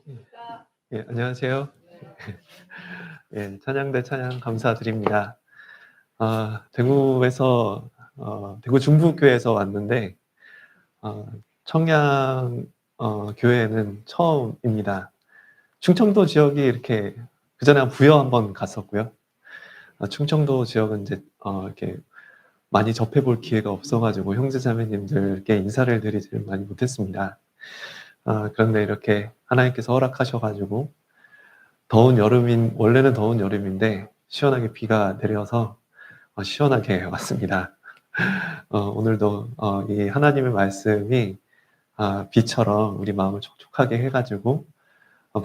예. 예, 안녕하세요. 예, 찬양대 찬양 감사드립니다. 대구에서 대구 중부교회에서 왔는데 청양 교회는 처음입니다. 충청도 지역이 이렇게 그전에 부여 한번 갔었고요. 충청도 지역은 이제 이렇게 많이 접해볼 기회가 없어가지고 형제자매님들께 인사를 드리지를 많이 못했습니다. 그런데 이렇게 하나님께서 허락하셔가지고 원래는 더운 여름인데 시원하게 비가 내려서 시원하게 왔습니다. 오늘도 이 하나님의 말씀이 비처럼 우리 마음을 촉촉하게 해가지고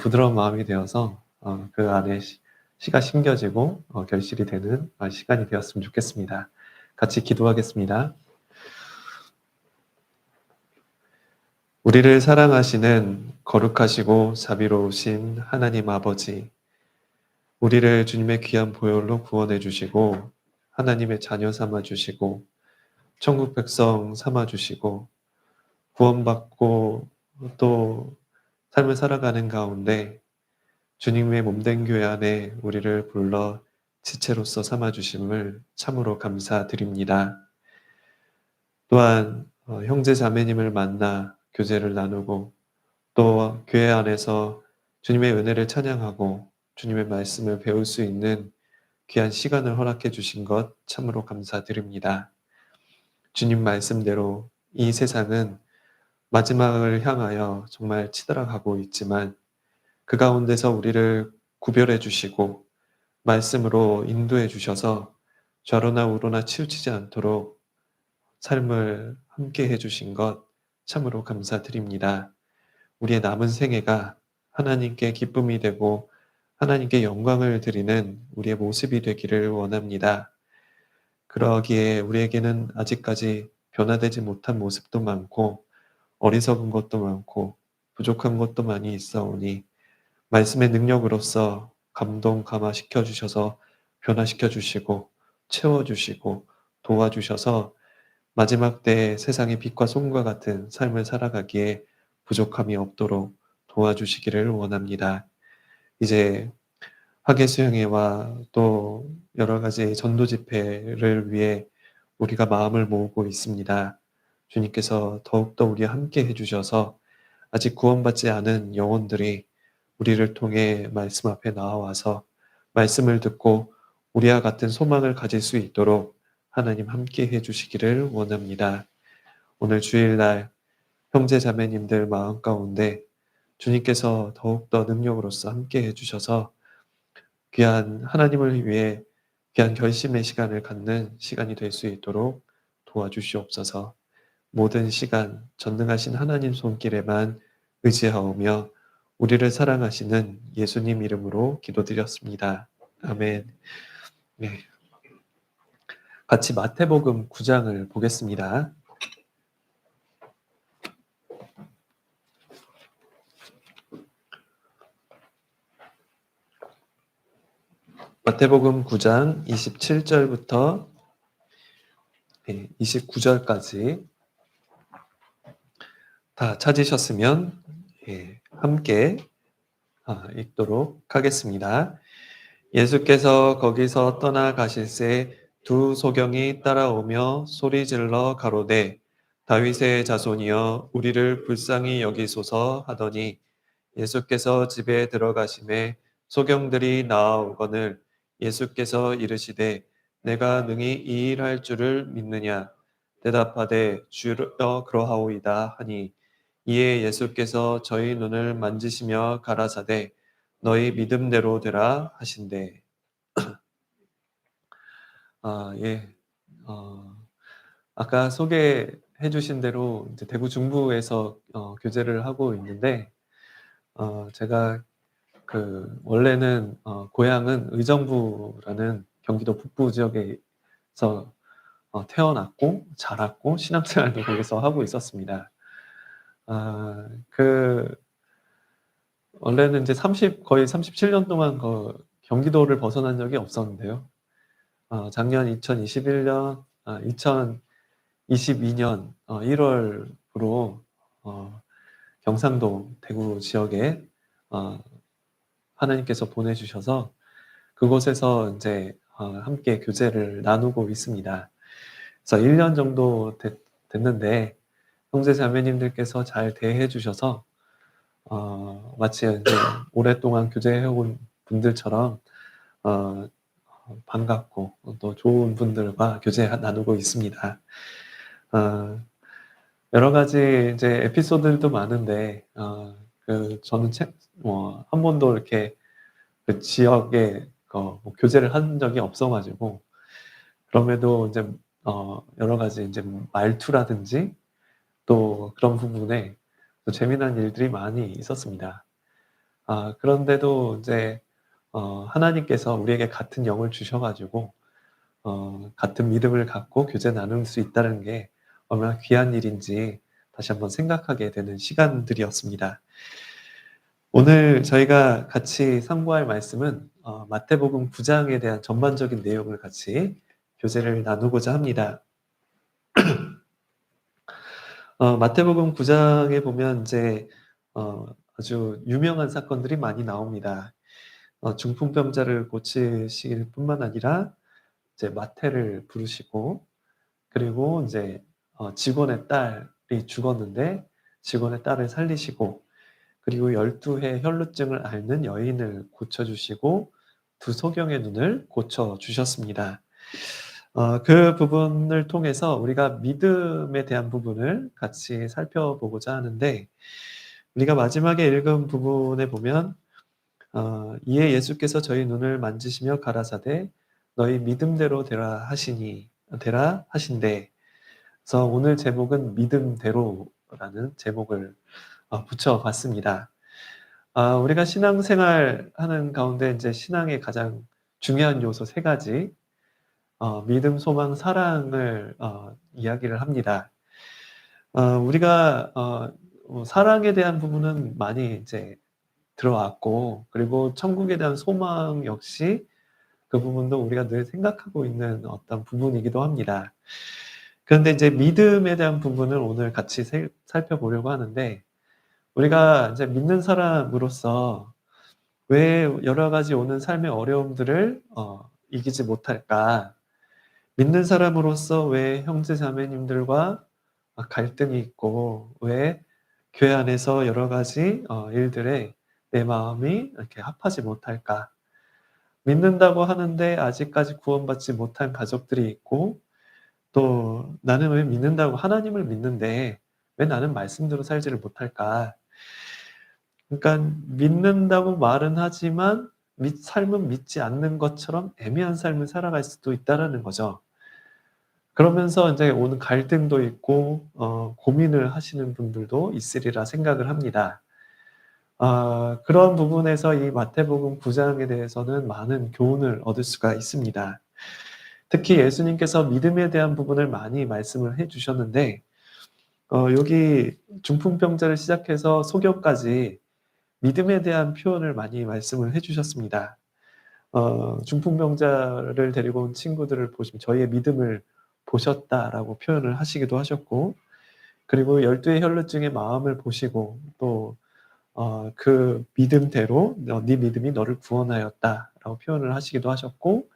부드러운 마음이 되어서 그 안에 씨가 심겨지고 결실이 되는 시간이 되었으면 좋겠습니다. 같이 기도하겠습니다. 우리를 사랑하시는 거룩하시고 자비로우신 하나님 아버지, 우리를 주님의 귀한 보혈로 구원해 주시고 하나님의 자녀 삼아 주시고 천국 백성 삼아 주시고 구원받고 또 삶을 살아가는 가운데 주님의 몸된 교회 안에 우리를 불러 지체로서 삼아 주심을 참으로 감사드립니다. 또한 형제 자매님을 만나 교제를 나누고 또 교회 안에서 주님의 은혜를 찬양하고 주님의 말씀을 배울 수 있는 귀한 시간을 허락해 주신 것 참으로 감사드립니다. 주님 말씀대로 이 세상은 마지막을 향하여 정말 치달아가고 있지만 그 가운데서 우리를 구별해 주시고 말씀으로 인도해 주셔서 좌로나 우로나 치우치지 않도록 삶을 함께 해 주신 것 참으로 감사드립니다. 우리의 남은 생애가 하나님께 기쁨이 되고 하나님께 영광을 드리는 우리의 모습이 되기를 원합니다. 그러기에 우리에게는 아직까지 변화되지 못한 모습도 많고 어리석은 것도 많고 부족한 것도 많이 있어오니 말씀의 능력으로서 감동 감화시켜 주셔서 변화시켜 주시고 채워주시고 도와주셔서 마지막 때에 세상의 빛과 소금과 같은 삶을 살아가기에 부족함이 없도록 도와주시기를 원합니다. 이제 학예수행회와 또 여러 가지 전도 집회를 위해 우리가 마음을 모으고 있습니다. 주님께서 더욱더 우리와 함께 해주셔서 아직 구원받지 않은 영혼들이 우리를 통해 말씀 앞에 나와서 말씀을 듣고 우리와 같은 소망을 가질 수 있도록 하나님 함께 해주시기를 원합니다. 오늘 주일날 형제 자매님들 마음 가운데 주님께서 더욱더 능력으로서 함께 해주셔서 귀한 하나님을 위해 귀한 결심의 시간을 갖는 시간이 될 수 있도록 도와주시옵소서. 모든 시간 전능하신 하나님 손길에만 의지하오며 우리를 사랑하시는 예수님 이름으로 기도드렸습니다. 아멘. 네. 같이 마태복음 9장을 보겠습니다. 마태복음 9장 27절부터 29절까지 다 찾으셨으면 함께 읽도록 하겠습니다. 예수께서 거기서 떠나가실새 두 소경이 따라오며 소리질러 가로되 다윗의 자손이여 우리를 불쌍히 여기소서 하더니 예수께서 집에 들어가심에 소경들이 나아오거늘 예수께서 이르시되 내가 능히 이 일 할 줄을 믿느냐 대답하되 주여 그러하오이다 하니 이에 예수께서 저희 눈을 만지시며 가라사대 너희 믿음대로 되라 하신대. 예. 어, 아까 소개해 주신 대로 이제 대구 중부에서 교제를 하고 있는데 제가 원래는 고향은 의정부라는 경기도 북부 지역에서 태어났고 자랐고 신앙생활도 거기서 하고 있었습니다. 그 원래는 이제 거의 37년 동안 경기도를 벗어난 적이 없었는데요. 작년 2022년 1월부로 경상도 대구 지역에 어 하나님께서 보내주셔서 그곳에서 인제 함께 교제를 나누고 있습니다. 그래서 1년 정도 됐는데 형제 자매님들께서 잘 대해 주셔서 마치 인제 오랫동안 교제해 온 분들처럼 어 반갑고 또 좋은 분들과 나누고 있습니다. 어 여러 가지 이제 에피소드들도 많은데 저는 한 번도 이렇게 그 지역에 뭐 교제를 한 적이 없어 가지고 그럼에도 인제 여러 가지 인제 말투라든지 또 그런 부분에 또 재미난 일들이 많이 있었습니다. 그런데도 인제 하나님께서 우리에게 같은 영을 주셔 가지고 같은 믿음을 갖고 교제 나눌 수 있다는 게 얼마나 귀한 일인지 다시 한번 생각하게 되는 시간들이었습니다. 오늘 저희가 같이 상고할 말씀은 마태복음 9 장에 대한 전반적인 내용을 같이 교제를 나누고자 합니다. 마태복음 9 장에 보면 인제 아주 유명한 사건들이 많이 나옵니다. 중풍병자를 고치실 뿐만 아니라 이제 마태를 부르시고 그리고 인제 직원의 딸이 죽었는데 직원의 딸을 살리시고 그리고 12해 혈루증을 앓는 여인을 고쳐 주시고 두 소경의 눈을 고쳐 주셨습니다. 그 부분을 통해서 우리가 믿음에 대한 부분을 같이 살펴보고자 하는데 우리가 마지막에 읽은 부분에 보면 이에 예수께서 저희 눈을 만지시며 가라사대 너희 믿음대로 되라 하신대. 그래서 오늘 제목은 믿음대로라는 제목을 붙여 봤습니다. 우리가 신앙생활하는 가운데 인제 신앙의 가장 중요한 요소 세 가지 믿음, 소망, 사랑을 이야기를 합니다. 우리가 사랑에 대한 부분은 많이 이제 들어왔고 그리고 천국에 대한 소망 역시 그 부분도 우리가 늘 생각하고 있는 어떤 부분이기도 합니다. 그런데 이제 믿음에 대한 부분을 오늘 같이 살펴보려고 하는데 우리가 이제 믿는 사람으로서 왜 여러 가지 오는 삶의 어려움들을 이기지 못할까? 믿는 사람으로서 왜 형제 자매님들과 갈등이 있고 왜 교회 안에서 여러 가지 일들에 내 마음이 이렇게 합하지 못할까? 믿는다고 하는데 아직까지 구원받지 못한 가족들이 있고 또 '나는 왜 믿는다고 하나님을 믿는데 왜 나는 말씀대로 살지를 못할까?' 그러니까 믿는다고 말은 하지만 삶은 믿지 않는 것처럼 애매한 삶을 살아갈 수도 있다라는 거죠. 그러면서 인제 오는 갈등도 있고 고민을 하시는 분들도 있으리라 생각을 합니다. 그런 부분에서 이 마태복음 9 장에 대해서는 많은 교훈을 얻을 수가 있습니다. 특히 예수님께서 믿음에 대한 부분을 많이 말씀을 해 주셨는데 여기 중풍병자를 시작해서 소경까지 믿음에 대한 표현을 많이 말씀을 해 주셨습니다. 중풍병자를 데리고 온 친구들을 보시면 "저희의 믿음을 보셨다."라고 표현을 하시기도 하셨고 그리고 12의 혈루증의 마음을 보시고 또 그 믿음대로 "네 믿음이 너를 구원하였다."라고 표현을 하시기도 하셨고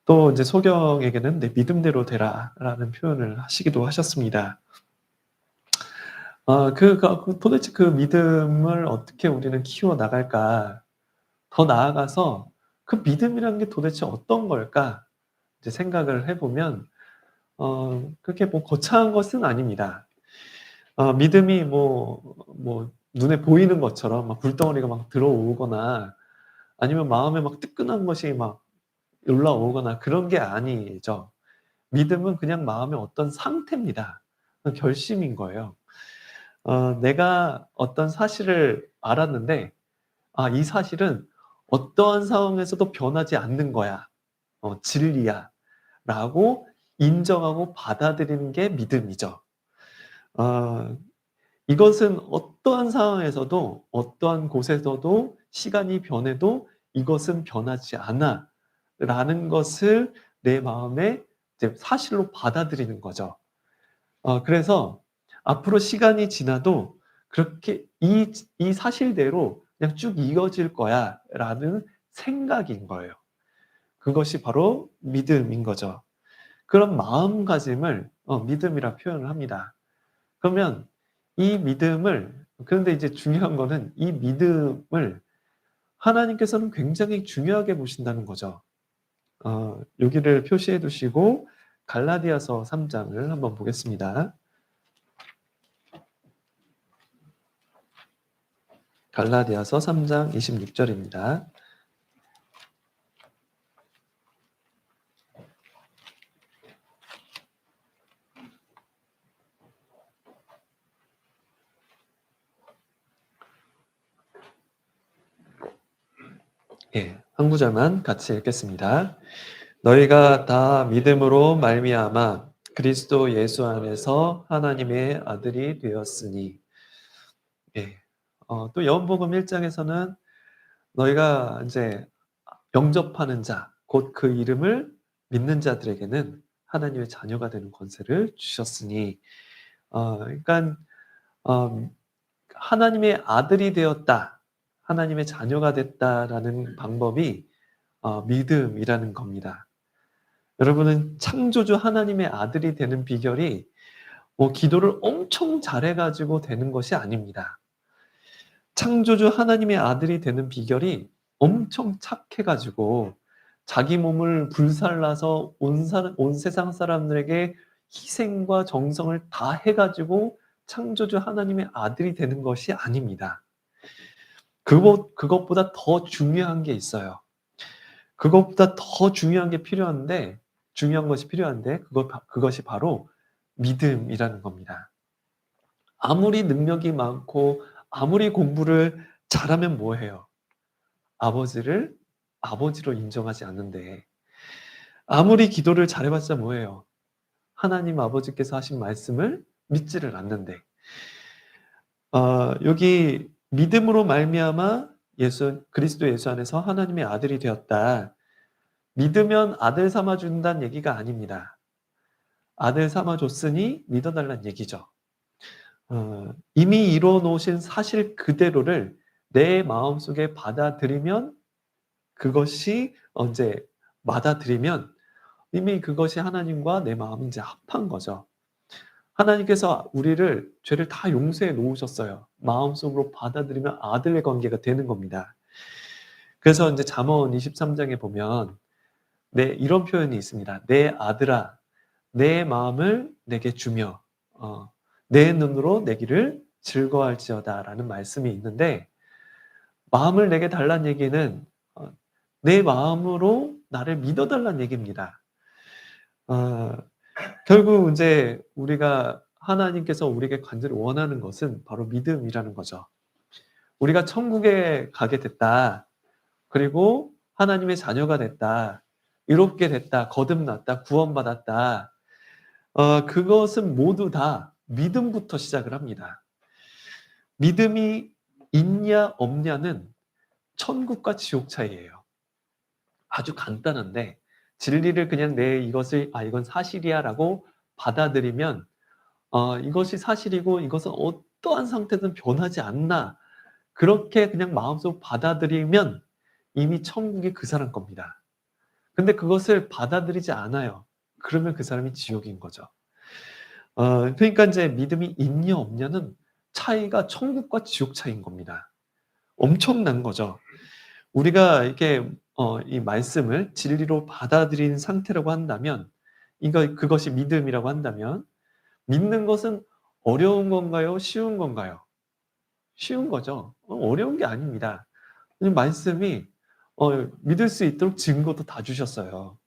또 인제 소경에게는 "내 믿음대로 되라."라는 표현을 하시기도 하셨습니다. 도대체 그 믿음을 어떻게 우리는 키워 나갈까? 더 나아가서 '그 믿음이라는 게 도대체 어떤 걸까?' 이제 생각을 해 보면 그렇게 뭐 거창한 것은 아닙니다. 믿음이 뭐 눈에 보이는 것처럼 막 불덩어리가 막 들어오거나 아니면 마음에 막 뜨끈한 것이 막 올라오거나 그런 게 아니죠. 믿음은 그냥 마음의 어떤 상태입니다. 결심인 거예요. 내가 어떤 사실을 알았는데 '이 사실은 어떠한 상황에서도 변하지 않는 거야. 진리야.'라고 인정하고 받아들이는 게 믿음이죠. 어 이것은 어떠한 상황에서도 어떠한 곳에서도 시간이 변해도 '이것은 변하지 않아.'라는 것을 내 마음에 이제 사실로 받아들이는 거죠. 그래서 앞으로 시간이 지나도 그렇게 이 사실대로 그냥 쭉 이어질 거야 라는 생각인 거예요. 그것이 바로 믿음인 거죠. 그런 마음가짐을 믿음이라 표현을 합니다. 그러면 이 믿음을, 그런데 이제 중요한 거는 이 믿음을 하나님께서는 굉장히 중요하게 보신다는 거죠. 여기를 표시해 두시고 갈라디아서 3장을 한번 보겠습니다. 갈라디아서 3장 26절입니다. 예, 한 구절만 같이 읽겠습니다. 너희가 다 믿음으로 말미암아 그리스도 예수 안에서 하나님의 아들이 되었으니. 예. 또 요한복음 1장에서는 너희가 이제 영접하는 자, 곧 그 이름을 믿는 자들에게는 하나님의 자녀가 되는 권세를 주셨으니. 그러니까 어, 하나님의 아들이 되었다, 하나님의 자녀가 됐다라는 방법이 믿음이라는 겁니다. 여러분은 창조주 하나님의 아들이 되는 비결이 뭐 기도를 엄청 잘해가지고 되는 것이 아닙니다. 창조주 하나님의 아들이 되는 비결이 엄청 착해가지고 자기 몸을 불살라서 온 세상 사람들에게 희생과 정성을 다 해가지고 창조주 하나님의 아들이 되는 것이 아닙니다. 그것보다 더 중요한 게 있어요. 그것보다 더 중요한 것이 필요한데 그것이 바로 믿음이라는 겁니다. 아무리 능력이 많고 아무리 공부를 잘하면 뭐해요? 아버지를 아버지로 인정하지 않는데, 아무리 기도를 잘해봤자 뭐해요? 하나님 아버지께서 하신 말씀을 믿지를 않는데. 여기 믿음으로 말미암아 그리스도 예수 안에서 하나님의 아들이 되었다. 믿으면 아들 삼아 준다는 얘기가 아닙니다. 아들 삼아 줬으니 믿어달라는 얘기죠. 이미 이루어 놓으신 사실 그대로를 내 마음속에 받아들이면, 그것이 언제 받아들이면 이미 그것이 하나님과 내 마음이 이제 합한 거죠. 하나님께서 우리를 죄를 다 용서해 놓으셨어요. 마음속으로 받아들이면 아들의 관계가 되는 겁니다. 그래서 이제 잠언 23장에 보면 이런 표현이 있습니다. 내 아들아, 내 마음을 내게 주며 내 눈으로 내 길을 즐거워할지어다라는 말씀이 있는데, 마음을 내게 달라는 얘기는 내 마음으로 나를 믿어달라는 얘기입니다. 결국 이제 하나님께서 우리에게 간절히 원하는 것은 바로 믿음이라는 거죠. 우리가 천국에 가게 됐다, 그리고 하나님의 자녀가 됐다, 이롭게 됐다, 거듭났다, 구원받았다. 그것은 모두 다 믿음부터 시작을 합니다. 믿음이 있냐 없냐는 천국과 지옥 차이예요. 아주 간단한데 진리를 그냥 이건 사실이야라고 받아들이면 이것이 사실이고 이것은 어떠한 상태든 변하지 않나, 그렇게 그냥 마음속으로 받아들이면 이미 천국이 그 사람 겁니다. 근데 그것을 받아들이지 않아요. 그러면 그 사람이 지옥인 거죠. 그러니까 이제 믿음이 있냐 없냐는 차이가 천국과 지옥 차이인 겁니다. 엄청난 거죠. 우리가 이렇게 이 말씀을 진리로 받아들인 상태라고 한다면, 그것이 믿음이라고 한다면, 믿는 것은 어려운 건가요? 쉬운 건가요? 쉬운 거죠. 어려운 게 아닙니다. 말씀이 믿을 수 있도록 증거도 다 주셨어요.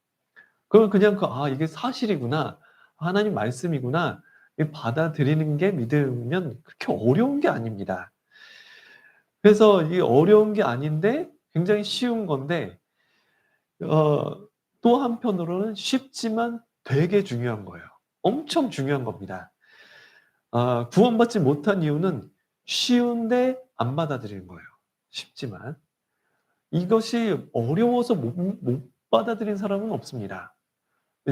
그럼 그냥 이게 사실이구나, 하나님 말씀이구나, 받아들이는 게 믿으면 그렇게 어려운 게 아닙니다. 그래서 이게 어려운 게 아닌데 굉장히 쉬운 건데, 또 한편으로는 쉽지만 되게 중요한 거예요. 엄청 중요한 겁니다. 구원받지 못한 이유는 쉬운데 안 받아들이는 거예요. 쉽지만. 이것이 어려워서 못 받아들인 사람은 없습니다.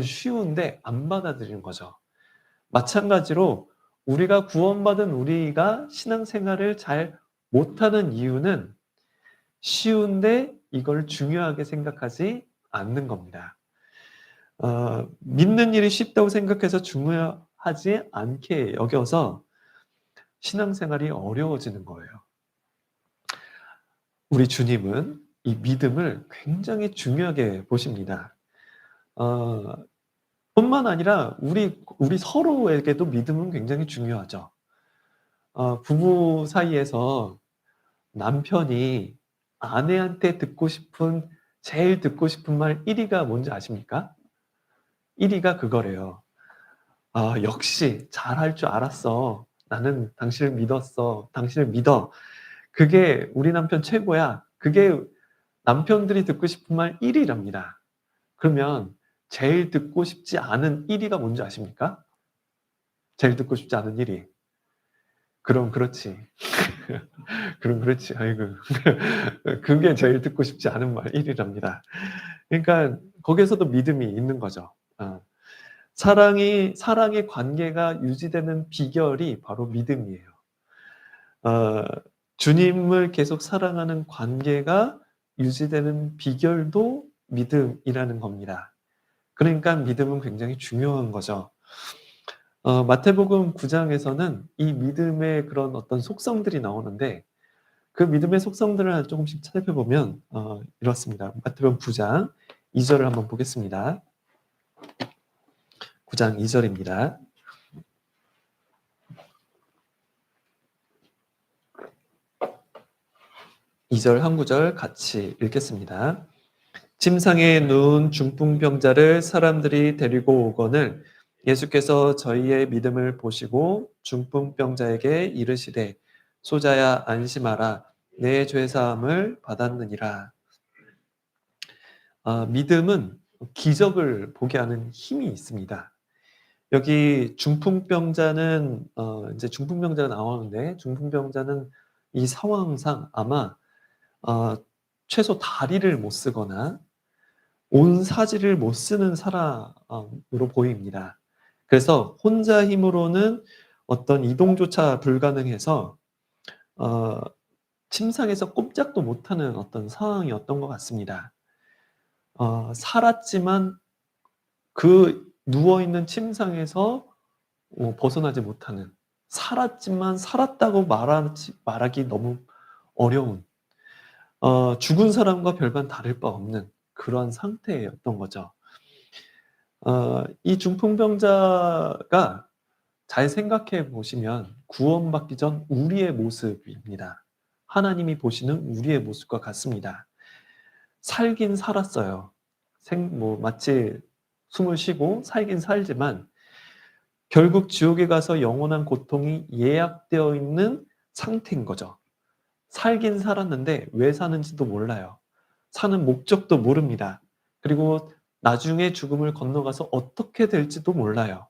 쉬운데 안 받아들이는 거죠. 마찬가지로 우리가 구원받은 우리가 신앙생활을 잘 못하는 이유는 쉬운데 이걸 중요하게 생각하지 않는 겁니다. 믿는 일이 쉽다고 생각해서 중요하지 않게 여겨서 신앙생활이 어려워지는 거예요. 우리 주님은 이 믿음을 굉장히 중요하게 보십니다. 어 뿐만 아니라 우리 서로에게도 믿음은 굉장히 중요하죠. 부부 사이에서 남편이 아내한테 제일 듣고 싶은 말 1 위가 뭔지 아십니까? 1 위가 그거래요. "아 역시 잘할 줄 알았어. 나는 당신을 믿었어. 당신을 믿어." 그게 "우리 남편 최고야." 그게 남편들이 듣고 싶은 말 1 위랍니다. 그러면 제일 듣고 싶지 않은 1 위가 뭔지 아십니까? 제일 듣고 싶지 않은 1 위. "그럼 그렇지." "그럼 그렇지." 아이고. 그게 제일 듣고 싶지 않은 말 1 위랍니다. 그러니까 거기에서도 믿음이 있는 거죠. 사랑의 관계가 유지되는 비결이 바로 믿음이에요. 어 주님을 계속 사랑하는 관계가 유지되는 비결도 믿음이라는 겁니다. 그러니까 믿음은 굉장히 중요한 거죠. 마태복음 9 장에서는 이 믿음의 그런 어떤 속성들이 나오는데 그 믿음의 속성들을 조금씩 살펴보면 이렇습니다. 마태복음 9장 2 절을 한번 보겠습니다. 9장 2 절입니다. 2절 한 구절 같이 읽겠습니다. 침상에 누운 중풍병자를 사람들이 데리고 오거늘 예수께서 저희의 믿음을 보시고 중풍병자에게 이르시되 소자야 안심하라 내 죄사함을 받았느니라. 믿음은 기적을 보게 하는 힘이 있습니다. 여기 중풍병자는 인제 중풍병자가 나오는데 중풍병자는 이 상황상 아마 어 최소 다리를 못 쓰거나 온 사지를 못 쓰는 사람으로 보입니다. 그래서 혼자 힘으로는 어떤 이동조차 불가능해서 어 침상에서 꼼짝도 못하는 어떤 상황이었던 것 같습니다. 살았지만 그 누워 있는 침상에서 벗어나지 못하는, 살았지만 살았다고 말하기 너무 어려운, 죽은 사람과 별반 다를 바 없는 그런 상태였던 거죠. 이 중풍병자가 잘 생각해 보시면 구원받기 전 우리의 모습입니다. 하나님이 보시는 우리의 모습과 같습니다. 살긴 살았어요. 마치 숨을 쉬고 살긴 살지만 결국 지옥에 가서 영원한 고통이 예약되어 있는 상태인 거죠. 살긴 살았는데 왜 사는지도 몰라요. 사는 목적도 모릅니다. 그리고 나중에 죽음을 건너가서 어떻게 될지도 몰라요.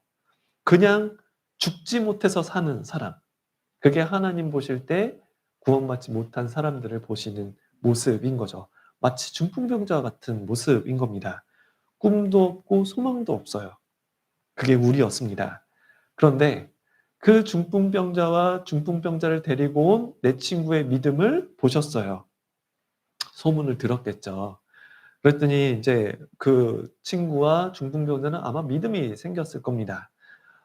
그냥 죽지 못해서 사는 사람. 그게 하나님 보실 때 구원받지 못한 사람들을 보시는 모습인 거죠. 마치 중풍병자와 같은 모습인 겁니다. 꿈도 없고 소망도 없어요. 그게 우리였습니다. 그런데 그 중풍병자와 중풍병자를 데리고 온 내 친구의 믿음을 보셨어요. 소문을 들었겠죠. 그랬더니 인제 그 친구와 중풍병자는 아마 믿음이 생겼을 겁니다.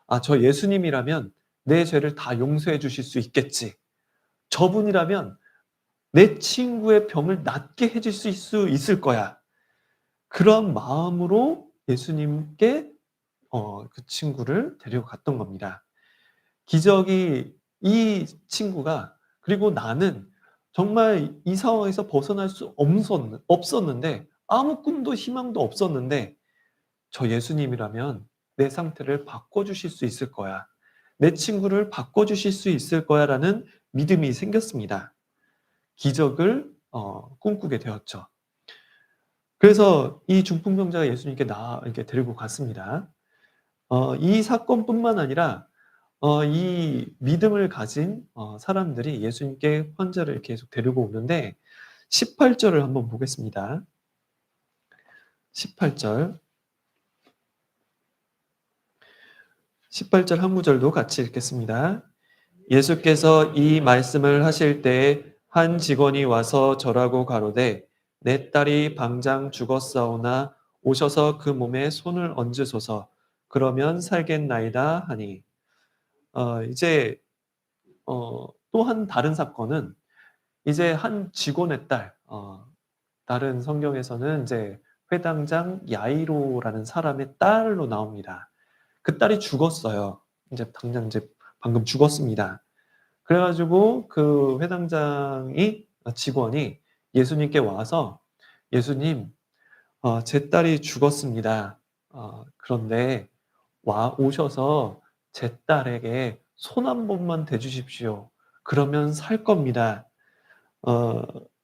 '아 저 예수님이라면 내 죄를 다 용서해 주실 수 있겠지. 저분이라면 내 친구의 병을 낫게 해 주실 수 있을 거야.' 그런 마음으로 예수님께 그 친구를 데려갔던 겁니다. 기적이 이 친구가, 그리고 나는 정말 이 상황에서 벗어날 수 없었는데 아무 꿈도 희망도 없었는데 '저 예수님이라면 내 상태를 바꿔 주실 수 있을 거야. 내 친구를 바꿔 주실 수 있을 거야.'라는 믿음이 생겼습니다. 기적을 꿈꾸게 되었죠. 그래서 이 중풍병자가 예수님께 이렇게 데리고 갔습니다. 이 사건뿐만 아니라 이 믿음을 가진 사람들이 예수님께 환자를 계속 데리고 오는데 18 절을 한번 보겠습니다. 18 절. 18절 한 구절도 같이 읽겠습니다. 예수께서 이 말씀을 하실 때에 한 직원이 와서 절하고 가로되 내 딸이 방장 죽었사오나 오셔서 그 몸에 손을 얹으소서 그러면 살겠나이다 하니 이제 또 한 다른 사건은 이제 한 직원의 딸 다른 성경에서는 이제 회당장 야이로라는 사람의 딸로 나옵니다. 그 딸이 죽었어요. 이제 당장 이제 방금 죽었습니다. 그래 가지고 그 회당장이 직원이 예수님께 와서 "예수님 제 딸이 죽었습니다. 그런데 오셔서 제 딸에게 손 한 번만 대 주십시오. 그러면 살 겁니다. 어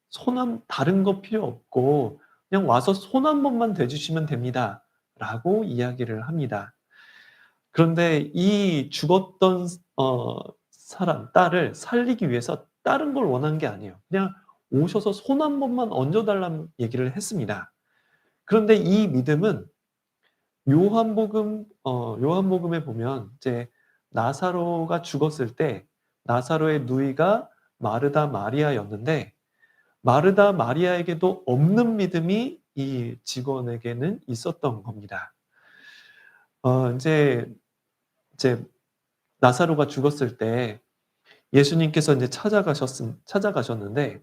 손 한 다른 거 필요 없고 그냥 와서 손 한 번만 대 주시면 됩니다."라고 이야기를 합니다. 그런데 이 죽었던 사람 딸을 살리기 위해서 다른 걸 원한 게 아니에요. 그냥 오셔서 손 한 번만 얹어 달라는 얘기를 했습니다. 그런데 이 믿음은 요한복음에 보면 이제 나사로가 죽었을 때 나사로의 누이가 마르다 마리아였는데 마르다 마리아에게도 없는 믿음이 이 직원에게는 있었던 겁니다. 인제 이제 나사로가 죽었을 때 예수님께서 인제 찾아가셨는데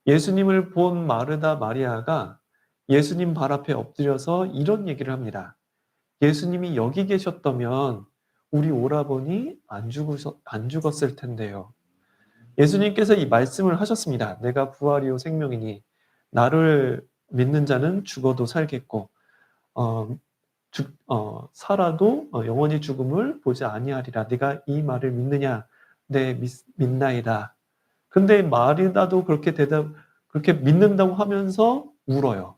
예수님을 본 마르다 마리아가 예수님 발 앞에 엎드려서 이런 얘기를 합니다. "예수님이 여기 계셨다면 우리 오라버니 안 죽었을 텐데요." 예수님께서 이 말씀을 하셨습니다. "내가 부활이요 생명이니 나를 믿는 자는 죽어도 살겠고 어 살아도 영원히 죽음을 보지 아니하리라. 네가 이 말을 믿느냐?" "네 믿나이다." 근데 마리다도 그렇게 믿는다고 하면서 울어요.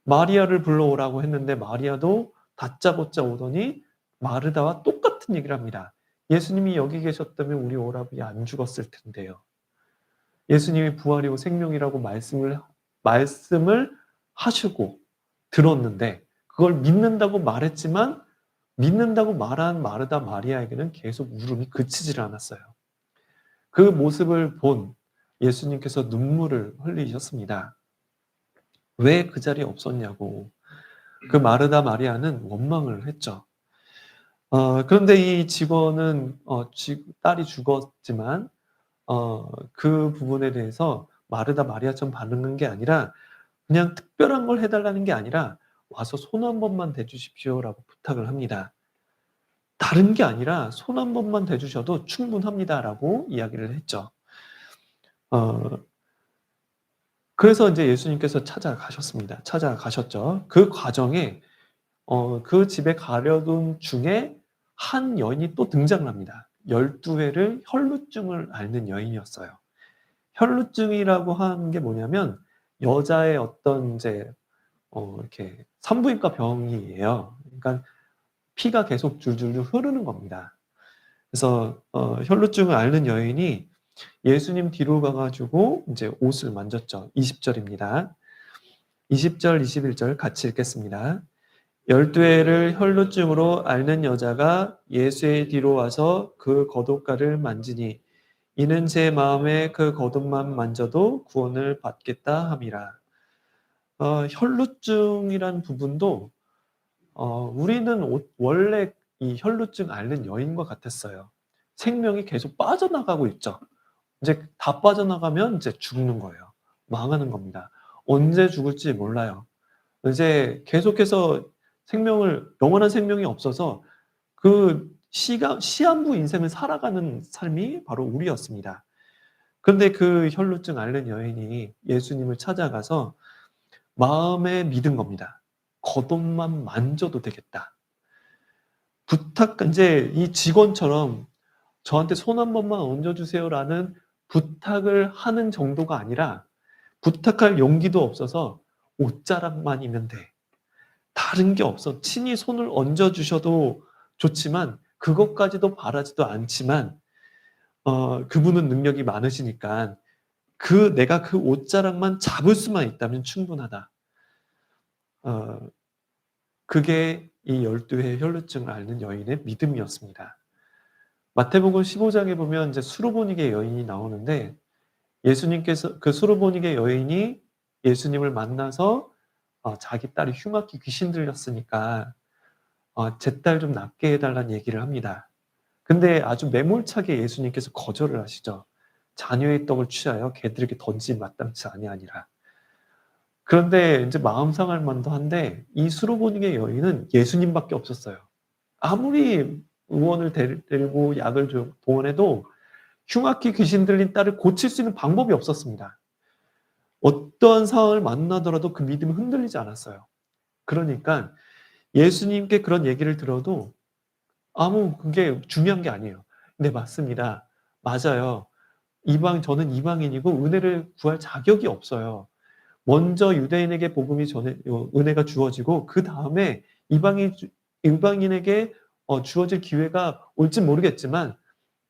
마리아를 불러오라고 했는데 마리아도 다짜고짜 오더니 마르다와 똑같은 얘기를 합니다. "예수님이 여기 계셨다면 우리 오라버니 안 죽었을 텐데요." 예수님이 부활이고 생명이라고 말씀을 하시고 들었는데 그걸 믿는다고 말했지만 믿는다고 말한 마르다 마리아에게는 계속 울음이 그치지를 않았어요. 그 모습을 본 예수님께서 눈물을 흘리셨습니다. 왜 그 자리에 없었냐고. 그 마르다 마리아는 원망을 했죠. 그런데 이 직원은 딸이 죽었지만 그 부분에 대해서 마르다 마리아처럼 반응한 게 아니라 그냥 특별한 걸 해 달라는 게 아니라 "와서 손 한 번만 대 주십시오."라고 부탁을 합니다. 다른 게 아니라 "손 한 번만 대 주셔도 충분합니다."라고 이야기를 했죠. 어 그래서 인제 예수님께서 찾아가셨죠. 그 과정에 그 집에 가려던 중에 한 여인이 또 등장을 합니다. 12 회를 혈루증을 앓는 여인이었어요. 혈루증이라고 하는 게 뭐냐면 여자의 어떤 인제 이렇게 산부인과 병이에요. 그러니까 피가 계속 줄줄줄 흐르는 겁니다. 그래서 혈루증을 앓는 여인이 예수님 뒤로 가 가지고 인제 옷을 만졌죠. 20 절입니다. 20 절 21절 같이 읽겠습니다. 12 회를 혈루증으로 앓는 여자가 예수의 뒤로 와서 그 겉옷가를 만지니 이는 제 마음에 그 겉옷만 만져도 구원을 받겠다 함이라. 혈루증이란 부분도 우리는 원래 이 혈루증 앓는 여인과 같았어요. 생명이 계속 빠져나가고 있죠. 인제 다 빠져나가면 인제 죽는 거예요. 망하는 겁니다. 언제 죽을지 몰라요. 이제 계속해서 영원한 생명이 없어서 그 시한부 인생을 살아가는 삶이 바로 우리였습니다. 그런데 그 혈루증 앓는 여인이 예수님을 찾아가서 마음에 믿은 겁니다. '겉옷만 만져도 되겠다.' 인제 이 직원처럼 "저한테 손 한 번만 얹어 주세요."라는 부탁을 하는 정도가 아니라 부탁할 용기도 없어서 "옷자락만이면 돼. 다른 게 없어. 친히 손을 얹어 주셔도 좋지만 그것까지도 바라지도 않지만 그분은 능력이 많으시니깐 내가 그 옷자락만 잡을 수만 있다면 충분하다." 어 그게 이 12 회의 혈루증을 앓는 여인의 믿음이었습니다. 마태복음 15 장에 보면 이제 수르보니게 여인이 나오는데 예수님께서 그 수르보니게 여인이 예수님을 만나서 자기 딸이 흉악히 귀신 들렸으니까 제 딸 좀 낫게 해 달라는 얘기를 합니다. 근데 아주 매몰차게 예수님께서 거절을 하시죠. 자녀의 떡을 취하여 개들에게 던지기 마땅치 아니하니라. 그런데 인제 마음 상할 만도 한데 이 수르보니게 여인은 예수님밖에 없었어요. 아무리 의원을 데리고 약을 동원해도 흉악히 귀신 들린 딸을 고칠 수 있는 방법이 없었습니다. 어떠한 상황을 만나더라도 그 믿음이 흔들리지 않았어요. 그러니까 예수님께 그런 얘기를 들어도 그게 중요한 게 아니에요. "네 맞습니다. 맞아요. 저는 이방인이고 은혜를 구할 자격이 없어요. 먼저 유대인에게 복음이 은혜가 주어지고 그다음에 이방인에게 주어질 기회가 올진 모르겠지만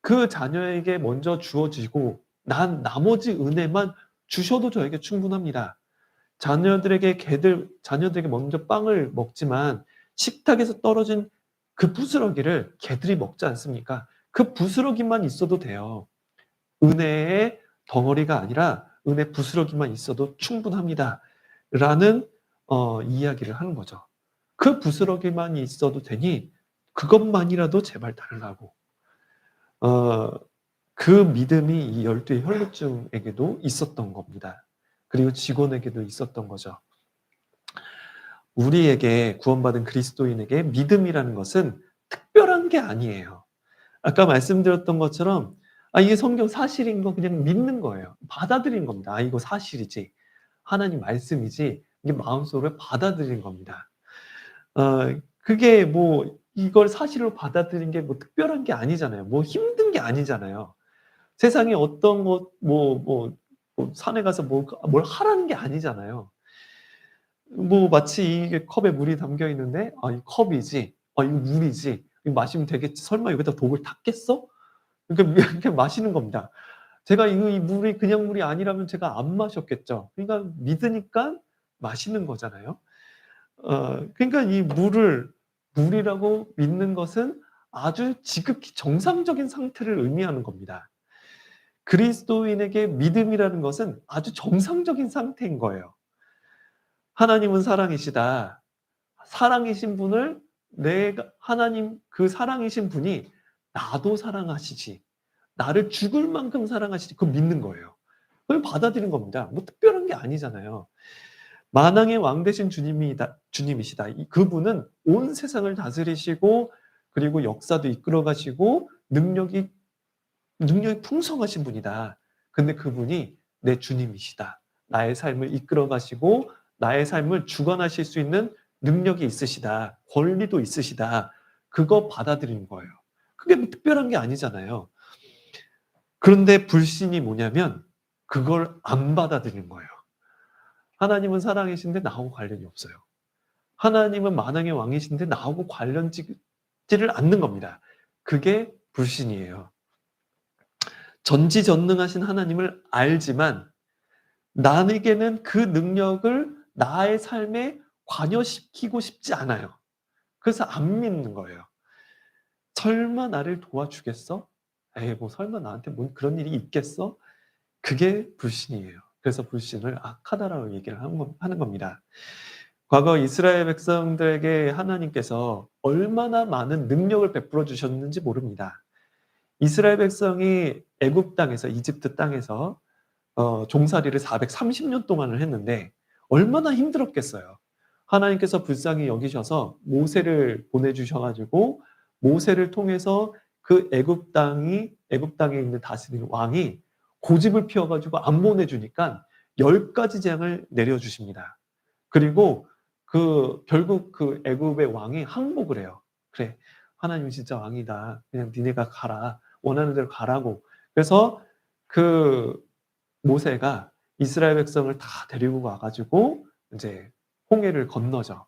그 자녀에게 먼저 주어지고 나머지 은혜만 주셔도 저에게 충분합니다. 자녀들에게 먼저 빵을 먹지만 식탁에서 떨어진 그 부스러기를 개들이 먹지 않습니까? 그 부스러기만 있어도 돼요. 은혜의 덩어리가 아니라 은혜 부스러기만 있어도 충분합니다.'라는 이야기를 하는 거죠. 그 부스러기만 있어도 되니 그것만이라도 제발 달라고. 어 그 믿음이 이 12의 혈루증에게도 있었던 겁니다. 그리고 직원에게도 있었던 거죠. 우리에게 구원받은 그리스도인에게 믿음이라는 것은 특별한 게 아니에요. 아까 말씀드렸던 것처럼 이게 성경 사실인 거 그냥 믿는 거예요. 받아들이는 겁니다. 이거 사실이지. 하나님 말씀이지. 이게 마음속으로 받아들이는 겁니다. 그게 이걸 사실로 받아들이는 게 특별한 게 아니잖아요. 힘든 게 아니잖아요. 세상에 어떤 것 산에 가서 뭘 하라는 게 아니잖아요. 마치 이게 컵에 물이 담겨 있는데 '이 컵이지. 이거 물이지. 이거 마시면 되겠지. 설마 여기다 독을 탔겠어?' 그러니까 그냥 마시는 겁니다. 제가 이 물이 그냥 물이 아니라면 제가 안 마셨겠죠. 그러니까 믿으니까 마시는 거잖아요. 그러니까 이 물이라고 믿는 것은 아주 지극히 정상적인 상태를 의미하는 겁니다. 그리스도인에게 믿음이라는 것은 아주 정상적인 상태인 거예요. 하나님은 사랑이시다. 사랑이신 분을 하나님 그 사랑이신 분이 나도 사랑하시지. 나를 죽을 만큼 사랑하시지. 그걸 믿는 거예요. 그걸 받아들이는 겁니다. 특별한 게 아니잖아요. 만왕의 왕 되신 주님이시다. 그분은 온 세상을 다스리시고 그리고 역사도 이끌어 가시고 능력이 풍성하신 분이다. 근데 그분이 내 주님이시다. 나의 삶을 이끌어 가시고 나의 삶을 주관하실 수 있는 능력이 있으시다. 권리도 있으시다. 그거 받아들이는 거예요. 그게 특별한 게 아니잖아요. 그런데 불신이 뭐냐면 그걸 안 받아들이는 거예요. 하나님은 사랑이신데 나하고 관련이 없어요. 하나님은 만왕의 왕이신데 나하고 관련지를 않는 겁니다. 그게 불신이에요. 전지전능하신 하나님을 알지만 나에게는 그 능력을 나의 삶에 관여시키고 싶지 않아요. 그래서 안 믿는 거예요. '설마 나를 도와주겠어? 에이 설마 나한테 그런 일이 있겠어?' 그게 불신이에요. 그래서 불신을 악하다라고 얘기를 하는 겁니다. 과거 이스라엘 백성들에게 하나님께서 얼마나 많은 능력을 베풀어 주셨는지 모릅니다. 이스라엘 백성이 애굽 땅에서 이집트 땅에서 종살이를 430년 동안을 했는데 얼마나 힘들었겠어요. 하나님께서 불쌍히 여기셔서 모세를 보내 주셔 가지고 모세를 통해서 그 애굽 땅에 있는 다스리는 왕이 고집을 피워 가지고 안 보내 주니까 10 가지 재앙을 내려 주십니다. 그리고 결국 그 애굽의 왕이 항복을 해요. "그래. 하나님이 진짜 왕이다. 그냥 니네가 가라. 원하는 대로 가라."고. 그래서 그 모세가 이스라엘 백성을 다 데리고 가 가지고 인제 홍해를 건너죠.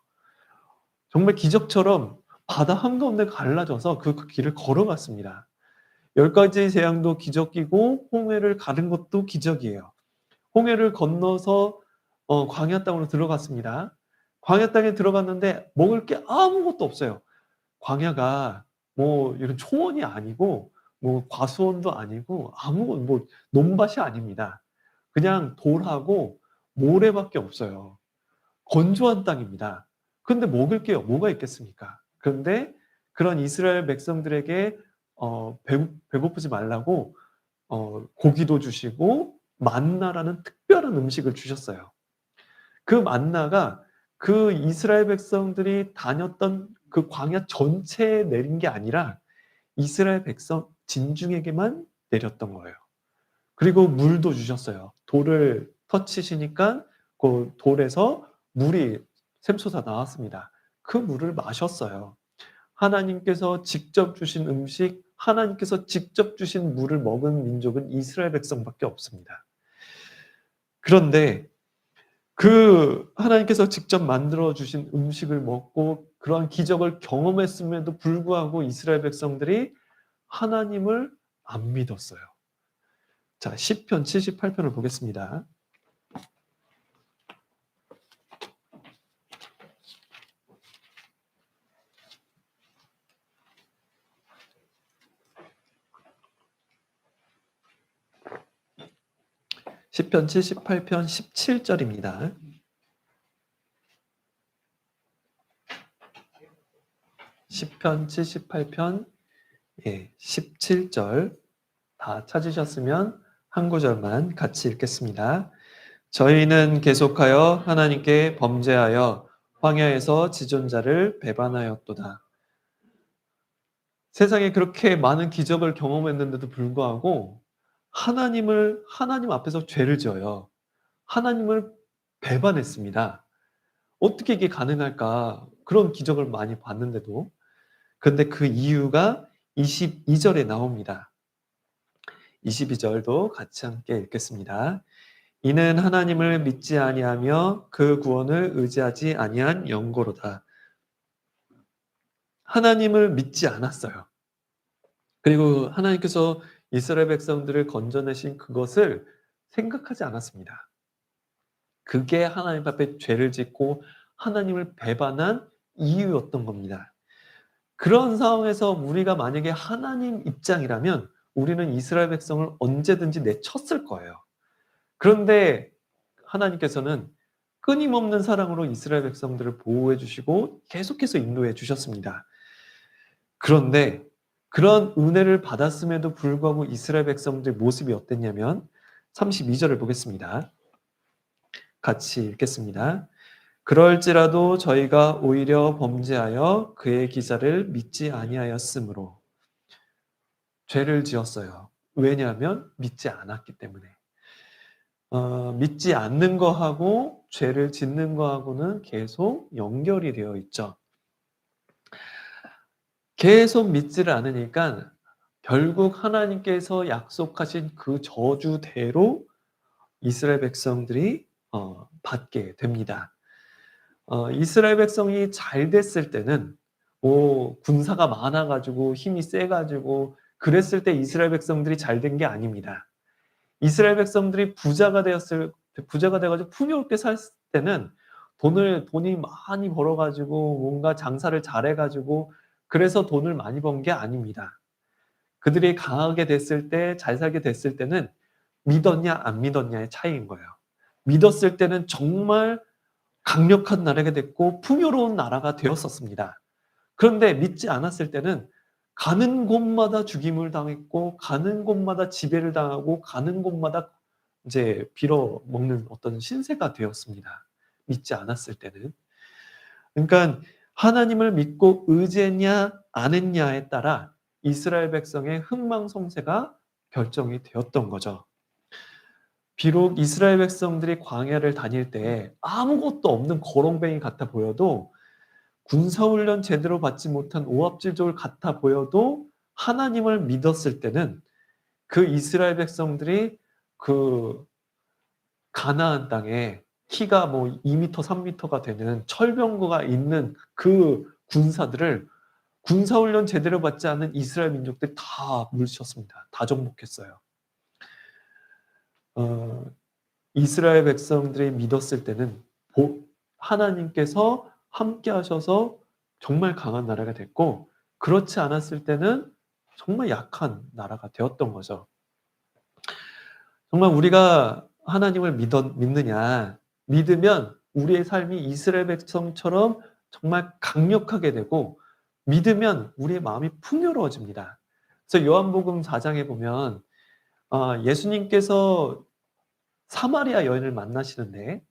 정말 기적처럼 바다 한가운데 갈라져서 그 길을 걸어갔습니다. 10 가지 재앙도 기적이고 홍해를 가른 것도 기적이에요. 홍해를 건너서 광야 땅으로 들어갔습니다. 광야 땅에 들어갔는데 먹을 게 아무것도 없어요. 광야가 이런 초원이 아니고 과수원도 아니고 논밭이 아닙니다. 그냥 돌하고 모래밖에 없어요. 건조한 땅입니다. 근데 먹을 게 뭐가 있겠습니까? 그런데 그런 이스라엘 백성들에게 배고프지 말라고 고기도 주시고 만나라는 특별한 음식을 주셨어요. 그 만나가 그 이스라엘 백성들이 다녔던 그 광야 전체에 내린 게 아니라 이스라엘 백성 진중에게만 내렸던 거예요. 그리고 물도 주셨어요. 돌을 터치시니까 그 돌에서 물이 샘솟아 나왔습니다. 그 물을 마셨어요. 하나님께서 직접 주신 음식, 하나님께서 직접 주신 물을 먹은 민족은 이스라엘 백성밖에 없습니다. 그런데 그 하나님께서 직접 만들어 주신 음식을 먹고 그러한 기적을 경험했음에도 불구하고 이스라엘 백성들이 하나님을 안 믿었어요. 자, 시편 78편을 보겠습니다. 시편 78편 17절입니다. 시편 78편 17절 다 찾으셨으면 한 구절만 같이 읽겠습니다. 저희는 계속하여 하나님께 범죄하여 황야에서 지존자를 배반하였도다. 세상에 그렇게 많은 기적을 경험했는데도 불구하고 하나님 앞에서 죄를 지어요. 하나님을 배반했습니다. 어떻게 이게 가능할까? 그런 기적을 많이 봤는데도. 근데 그 이유가 22절에 나옵니다. 22절도 같이 함께 읽겠습니다. 이는 하나님을 믿지 아니하며 그 구원을 의지하지 아니한 영고로다. 하나님을 믿지 않았어요. 그리고 하나님께서 이스라엘 백성들을 건져내신 그것을 생각하지 않았습니다. 그게 하나님 앞에 죄를 짓고 하나님을 배반한 이유였던 겁니다. 그런 상황에서 우리가 만약에 하나님 입장이라면 우리는 이스라엘 백성을 언제든지 내쳤을 거예요. 그런데 하나님께서는 끊임없는 사랑으로 이스라엘 백성들을 보호해 주시고 계속해서 인도해 주셨습니다. 그런데 그런 은혜를 받았음에도 불구하고 이스라엘 백성들의 모습이 어땠냐면 32절을 보겠습니다. 같이 읽겠습니다. 그럴지라도 저희가 오히려 범죄하여 그의 기사를 믿지 아니하였으므로 죄를 지었어요. 왜냐하면 믿지 않았기 때문에. 믿지 않는 거하고 죄를 짓는 거하고는 계속 연결이 되어 있죠. 계속 믿지를 않으니까 결국 하나님께서 약속하신 그 저주대로 이스라엘 백성들이 받게 됩니다. 이스라엘 백성이 잘 됐을 때는 군사가 많아가지고 힘이 세가지고 그랬을 때 이스라엘 백성들이 잘 된 게 아닙니다. 이스라엘 백성들이 부자가 돼가지고 풍요롭게 살 때는 돈이 많이 벌어가지고 뭔가 장사를 잘해가지고 그래서 돈을 많이 번 게 아닙니다. 그들이 강하게 됐을 때, 잘 살게 됐을 때는 믿었냐 안 믿었냐의 차이인 거예요. 믿었을 때는 정말 강력한 나라가 됐고 풍요로운 나라가 되었었습니다. 그런데 믿지 않았을 때는 가는 곳마다 죽임을 당했고 가는 곳마다 지배를 당하고 가는 곳마다 이제 빌어먹는 어떤 신세가 되었습니다. 믿지 않았을 때는. 그러니까 하나님을 믿고 의지했냐 안 했냐에 따라 이스라엘 백성의 흥망성쇠가 결정이 되었던 거죠. 비록 이스라엘 백성들이 광야를 다닐 때 아무것도 없는 거렁뱅이 같아 보여도 군사훈련 제대로 받지 못한 오합지졸 같아 보여도 하나님을 믿었을 때는 그 이스라엘 백성들이 그 가나안 땅에 키가 뭐 2m, 3m가 되는 철병거가 있는 그 군사들을 군사훈련 제대로 받지 않은 이스라엘 민족들이 다 물리쳤습니다. 다 정복했어요. 이스라엘 백성들이 믿었을 때는 하나님께서 함께 하셔서 정말 강한 나라가 됐고 그렇지 않았을 때는 정말 약한 나라가 되었던 거죠. 정말 우리가 하나님을 믿느냐? 믿으면 우리의 삶이 이스라엘 백성처럼 정말 강력하게 되고 믿으면 우리의 마음이 풍요로워집니다. 그래서 요한복음 4장에 보면 예수님께서 사마리아 여인을 만나시는데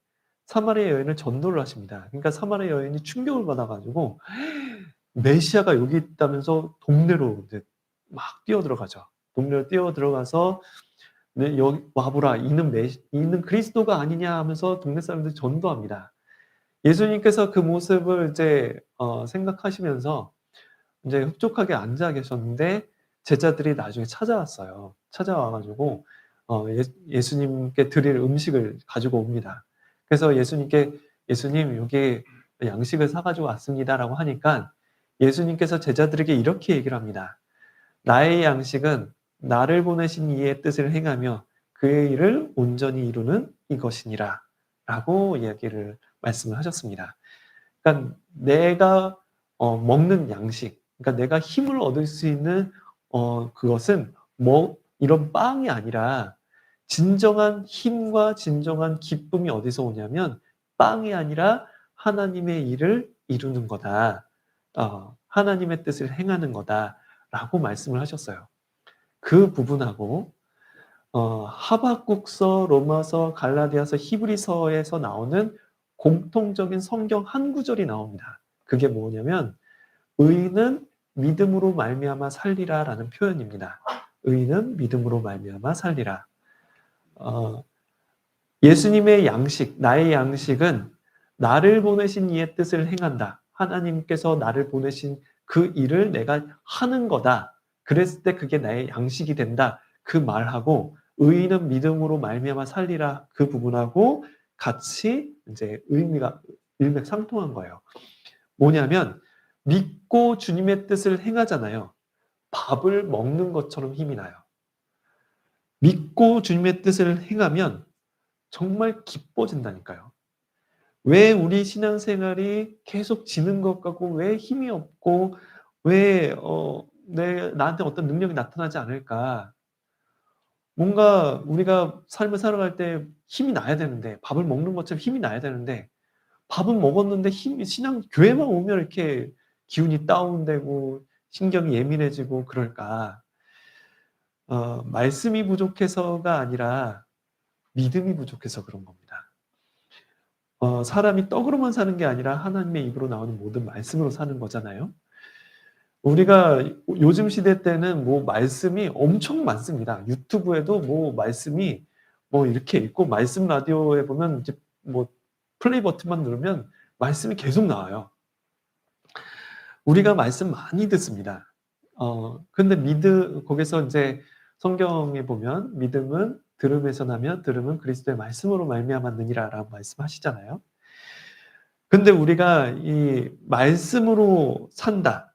사마리아 여인을 전도를 하십니다. 그러니까 사마리아 여인이 충격을 받아 가지고 메시아가 여기 있다면서 동네로 이제 막 뛰어들어가죠. 동네로 뛰어들어가서 "네 여기 와 보라. 이는 그리스도가 아니냐." 하면서 동네 사람들 전도합니다. 예수님께서 그 모습을 이제 생각하시면서 인제 흡족하게 앉아 계셨는데 제자들이 나중에 찾아왔어요. 찾아와 가지고 예수님께 드릴 음식을 가지고 옵니다. 그래서 예수님께 "예수님 여기 양식을 사 가지고 왔습니다."라고 하니까 예수님께서 제자들에게 이렇게 얘기를 합니다. "나의 양식은 나를 보내신 이의 뜻을 행하며 그의 일을 온전히 이루는 이것이니라." 라고 이야기를 말씀을 하셨습니다. 그러니까 내가 먹는 양식, 그러니까 내가 힘을 얻을 수 있는 그것은 뭐 이런 빵이 아니라 진정한 힘과 진정한 기쁨이 어디서 오냐면 빵이 아니라 하나님의 일을 이루는 거다. 하나님의 뜻을 행하는 거다라고 말씀을 하셨어요. 그 부분하고 하박국서, 로마서, 갈라디아서, 히브리서에서 나오는 공통적인 성경 한 구절이 나옵니다. 그게 뭐냐면 "의인은 믿음으로 말미암아 살리라"라는 표현입니다. "의인은 믿음으로 말미암아 살리라." 어 예수님의 양식, 나의 양식은 나를 보내신 이의 뜻을 행한다. 하나님께서 나를 보내신 그 일을 내가 하는 거다. 그랬을 때 그게 나의 양식이 된다. 그 말하고 의인은 믿음으로 말미암아 살리라 그 부분하고 같이 이제 의미가 일맥상통한 거예요. 뭐냐면 믿고 주님의 뜻을 행하잖아요. 밥을 먹는 것처럼 힘이 나요. 믿고 주님의 뜻을 행하면 정말 기뻐진다니까요. 왜 우리 신앙생활이 계속 지는 것 같고 왜 힘이 없고 왜 나한테 어떤 능력이 나타나지 않을까? 뭔가 우리가 삶을 살아갈 때 힘이 나야 되는데 밥을 먹는 것처럼 힘이 나야 되는데 밥은 먹었는데 힘이 교회만 오면 이렇게 기운이 다운되고 신경이 예민해지고 그럴까? 말씀이 부족해서가 아니라 믿음이 부족해서 그런 겁니다. 사람이 떡으로만 사는 게 아니라 하나님의 입으로 나오는 모든 말씀으로 사는 거잖아요. 우리가 요즘 시대 때는 뭐 말씀이 엄청 많습니다. 유튜브에도 뭐 말씀이 뭐 이렇게 있고 말씀 라디오에 보면 이제 뭐 플레이 버튼만 누르면 말씀이 계속 나와요. 우리가 말씀 많이 듣습니다. 근데 거기서 인제 성경에 보면 "믿음은 들음에서 나며 들음은 그리스도의 말씀으로 말미암았느니라."라고 말씀하시잖아요. 근데 우리가 이 말씀으로 산다.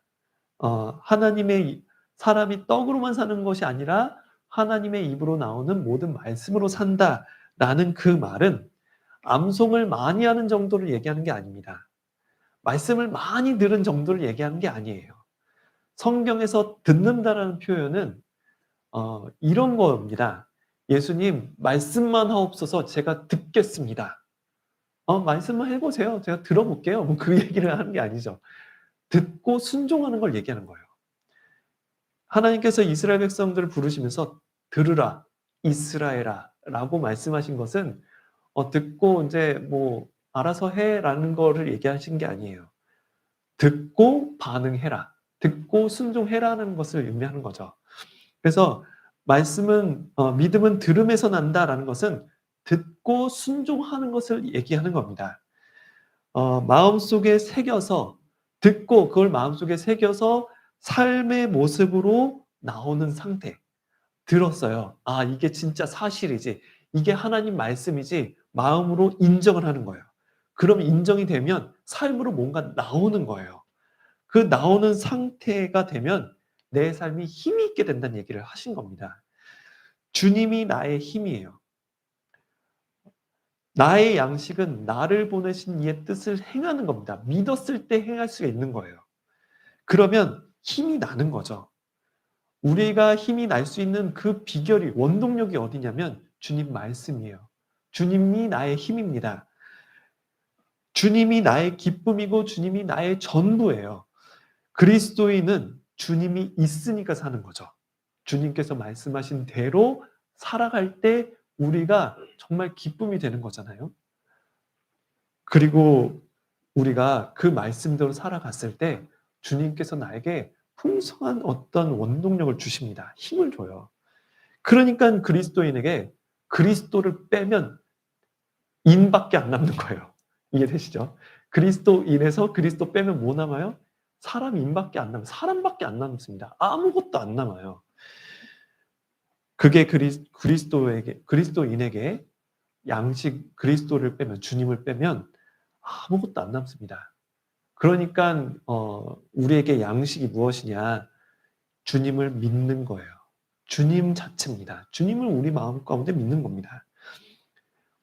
하나님의 사람이 떡으로만 사는 것이 아니라 하나님의 입으로 나오는 모든 말씀으로 산다라는 그 말은 암송을 많이 하는 정도를 얘기하는 게 아닙니다. 말씀을 많이 들은 정도를 얘기하는 게 아니에요. 성경에서 듣는다라는 표현은 이런 겁니다. "예수님 말씀만 하옵소서 제가 듣겠습니다." 말씀만 해 보세요. 제가 들어볼게요. 뭐 그 얘기를 하는 게 아니죠. 듣고 순종하는 걸 얘기하는 거예요. 하나님께서 이스라엘 백성들을 부르시면서 "들으라 이스라엘아"라고 말씀하신 것은 듣고 인제 뭐 "알아서 해."라는 거를 얘기하신 게 아니에요. 듣고 반응해라. 듣고 순종해라는 것을 의미하는 거죠. 그래서 믿음은 들음에서 난다라는 것은 듣고 순종하는 것을 얘기하는 겁니다. 마음속에 새겨서 듣고 그걸 마음속에 새겨서 삶의 모습으로 나오는 상태. 들었어요. '아 이게 진짜 사실이지. 이게 하나님 말씀이지.' 마음으로 인정을 하는 거예요. 그럼 인정이 되면 삶으로 뭔가 나오는 거예요. 그 나오는 상태가 되면 내 삶이 힘이 있게 된다는 얘기를 하신 겁니다. 주님이 나의 힘이에요. 나의 양식은 나를 보내신 이의 뜻을 행하는 겁니다. 믿었을 때 행할 수가 있는 거예요. 그러면 힘이 나는 거죠. 우리가 힘이 날 수 있는 그 비결이 원동력이 어디냐면 주님 말씀이에요. 주님이 나의 힘입니다. 주님이 나의 기쁨이고 주님이 나의 전부예요. 그리스도인은 주님이 있으니까 사는 거죠. 주님께서 말씀하신 대로 살아갈 때 우리가 정말 기쁨이 되는 거잖아요. 그리고 우리가 그 말씀대로 살아갔을 때 주님께서 나에게 풍성한 어떤 원동력을 주십니다. 힘을 줘요. 그러니까 그리스도인에게 그리스도를 빼면 인밖에 안 남는 거예요. 이해되시죠? 그리스도인에서 그리스도 빼면 뭐 남아요? 사람 인밖에 안 남아요. 사람밖에 안 남습니다. 아무것도 안 남아요. 그게 그리스도인에게 양식 그리스도를 빼면 주님을 빼면 아무것도 안 남습니다. 그러니까 우리에게 양식이 무엇이냐? 주님을 믿는 거예요. 주님 자체입니다. 주님을 우리 마음 가운데 믿는 겁니다.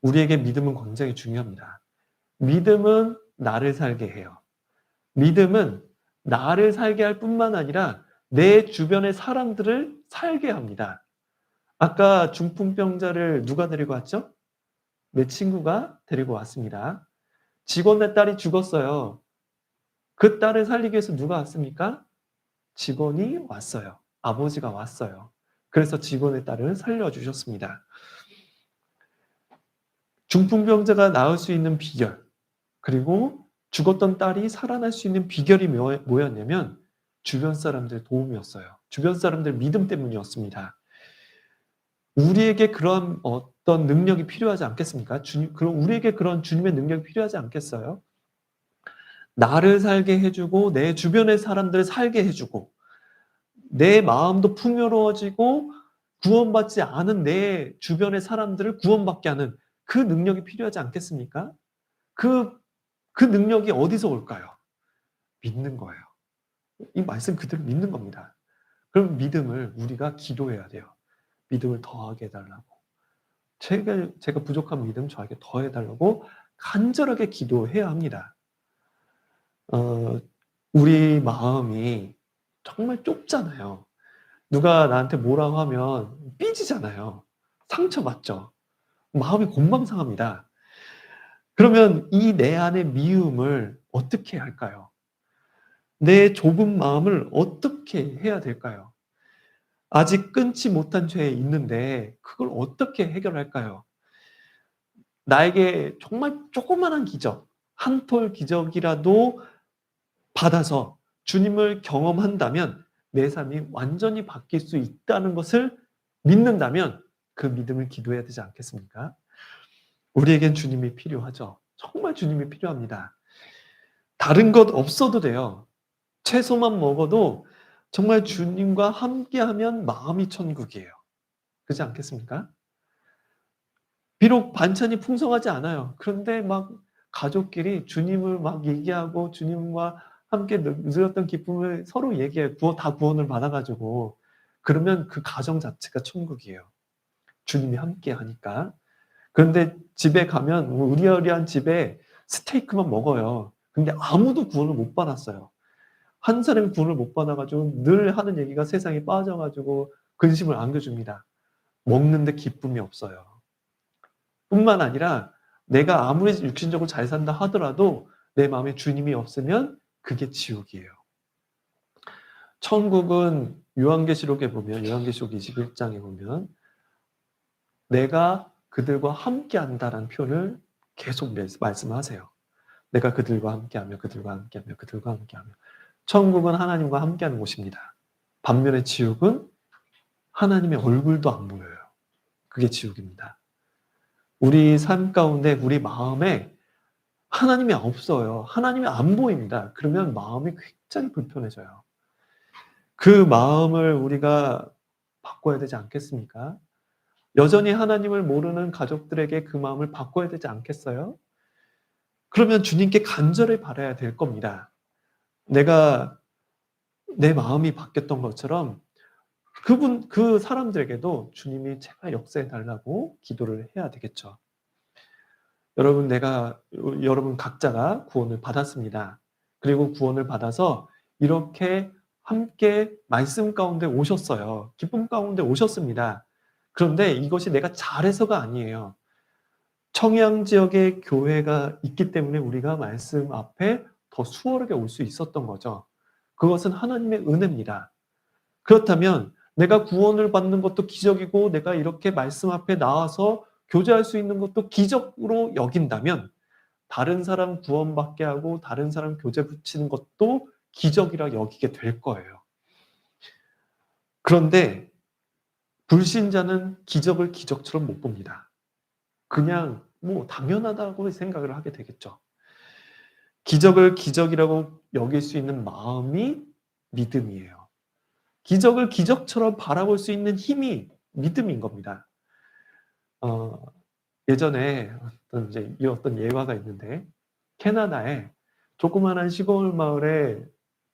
우리에게 믿음은 굉장히 중요합니다. 믿음은 나를 살게 해요. 믿음은 나를 살게 할 뿐만 아니라 내 주변의 사람들을 살게 합니다. 아까 중풍병자를 누가 데리고 왔죠? 내 친구가 데리고 왔습니다. 직원의 딸이 죽었어요. 그 딸을 살리기 위해서 누가 왔습니까? 직원이 왔어요. 아버지가 왔어요. 그래서 직원의 딸을 살려주셨습니다. 중풍병자가 나을 수 있는 비결, 그리고 죽었던 딸이 살아날 수 있는 비결이 뭐였냐면 주변 사람들 도움이었어요. 주변 사람들 믿음 때문이었습니다. 우리에게 그런 어떤 능력이 필요하지 않겠습니까? 그럼 우리에게 그런 주님의 능력이 필요하지 않겠어요? 나를 살게 해주고 내 주변의 사람들을 살게 해주고 내 마음도 풍요로워지고 구원받지 않은 내 주변의 사람들을 구원받게 하는 그 능력이 필요하지 않겠습니까? 그 능력이 어디서 올까요? 믿는 거예요. 이 말씀 그대로 믿는 겁니다. 그럼 믿음을 우리가 기도해야 돼요. 믿음을 더하게 해달라고. 제가 부족한 믿음 저에게 더해달라고 간절하게 기도해야 합니다. 우리 마음이 정말 좁잖아요. 누가 나한테 뭐라고 하면 삐지잖아요. 상처받죠. 마음이 곤방상합니다. 그러면 이 내 안의 미움을 어떻게 할까요? 내 좁은 마음을 어떻게 해야 될까요? 아직 끊지 못한 죄에 있는데 그걸 어떻게 해결할까요? 나에게 정말 조그마한 기적, 한 톨 기적이라도 받아서 주님을 경험한다면 내 삶이 완전히 바뀔 수 있다는 것을 믿는다면 그 믿음을 기도해야 되지 않겠습니까? 우리에겐 주님이 필요하죠. 정말 주님이 필요합니다. 다른 것 없어도 돼요. 채소만 먹어도 정말 주님과 함께하면 마음이 천국이에요. 그렇지 않겠습니까? 비록 반찬이 풍성하지 않아요. 그런데 막 가족끼리 주님을 막 얘기하고 주님과 함께 누렸던 기쁨을 서로 얘기해요. 다 구원을 받아가지고. 그러면 그 가정 자체가 천국이에요. 주님이 함께 하니까. 그런데 집에 가면 의리의리한 집에 스테이크만 먹어요. 근데 아무도 구원을 못 받았어요. 한 사람이 구원을 못 받아가지고 늘 하는 얘기가 세상에 빠져가지고 근심을 안겨줍니다. 먹는데 기쁨이 없어요. 뿐만 아니라 내가 아무리 육신적으로 잘 산다 하더라도 내 마음에 주님이 없으면 그게 지옥이에요. 천국은 요한계시록에 보면 요한계시록 21장에 보면 내가 그들과 함께한다라는 표현을 계속 말씀하세요. 내가 그들과 함께하며 그들과 함께하며 그들과 함께하며 천국은 하나님과 함께하는 곳입니다. 반면에 지옥은 하나님의 얼굴도 안 보여요. 그게 지옥입니다. 우리 삶 가운데 우리 마음에 하나님이 없어요. 하나님이 안 보입니다. 그러면 마음이 굉장히 불편해져요. 그 마음을 우리가 바꿔야 되지 않겠습니까? 여전히 하나님을 모르는 가족들에게 그 마음을 바꿔야 되지 않겠어요? 그러면 주님께 간절히 바라야 될 겁니다. 내가 내 마음이 바뀌었던 것처럼 그 사람들에게도 주님이 제발 역사해 달라고 기도를 해야 되겠죠. 여러분 각자가 구원을 받았습니다. 그리고 구원을 받아서 이렇게 함께 말씀 가운데 오셨어요. 기쁨 가운데 오셨습니다. 그런데 이것이 내가 잘해서가 아니에요. 청양 지역에 교회가 있기 때문에 우리가 말씀 앞에 더 수월하게 올 수 있었던 거죠. 그것은 하나님의 은혜입니다. 그렇다면 내가 구원을 받는 것도 기적이고 내가 이렇게 말씀 앞에 나와서 교제할 수 있는 것도 기적으로 여긴다면 다른 사람 구원받게 하고 다른 사람 교제 붙이는 것도 기적이라 여기게 될 거예요. 그런데 불신자는 기적을 기적처럼 못 봅니다. 그냥 뭐 당연하다고 생각을 하게 되겠죠. 기적을 기적이라고 여길 수 있는 마음이 믿음이에요. 기적을 기적처럼 바라볼 수 있는 힘이 믿음인 겁니다. 어, 예전에 어떤 예화가 있는데 캐나다에 조그마한 시골 마을에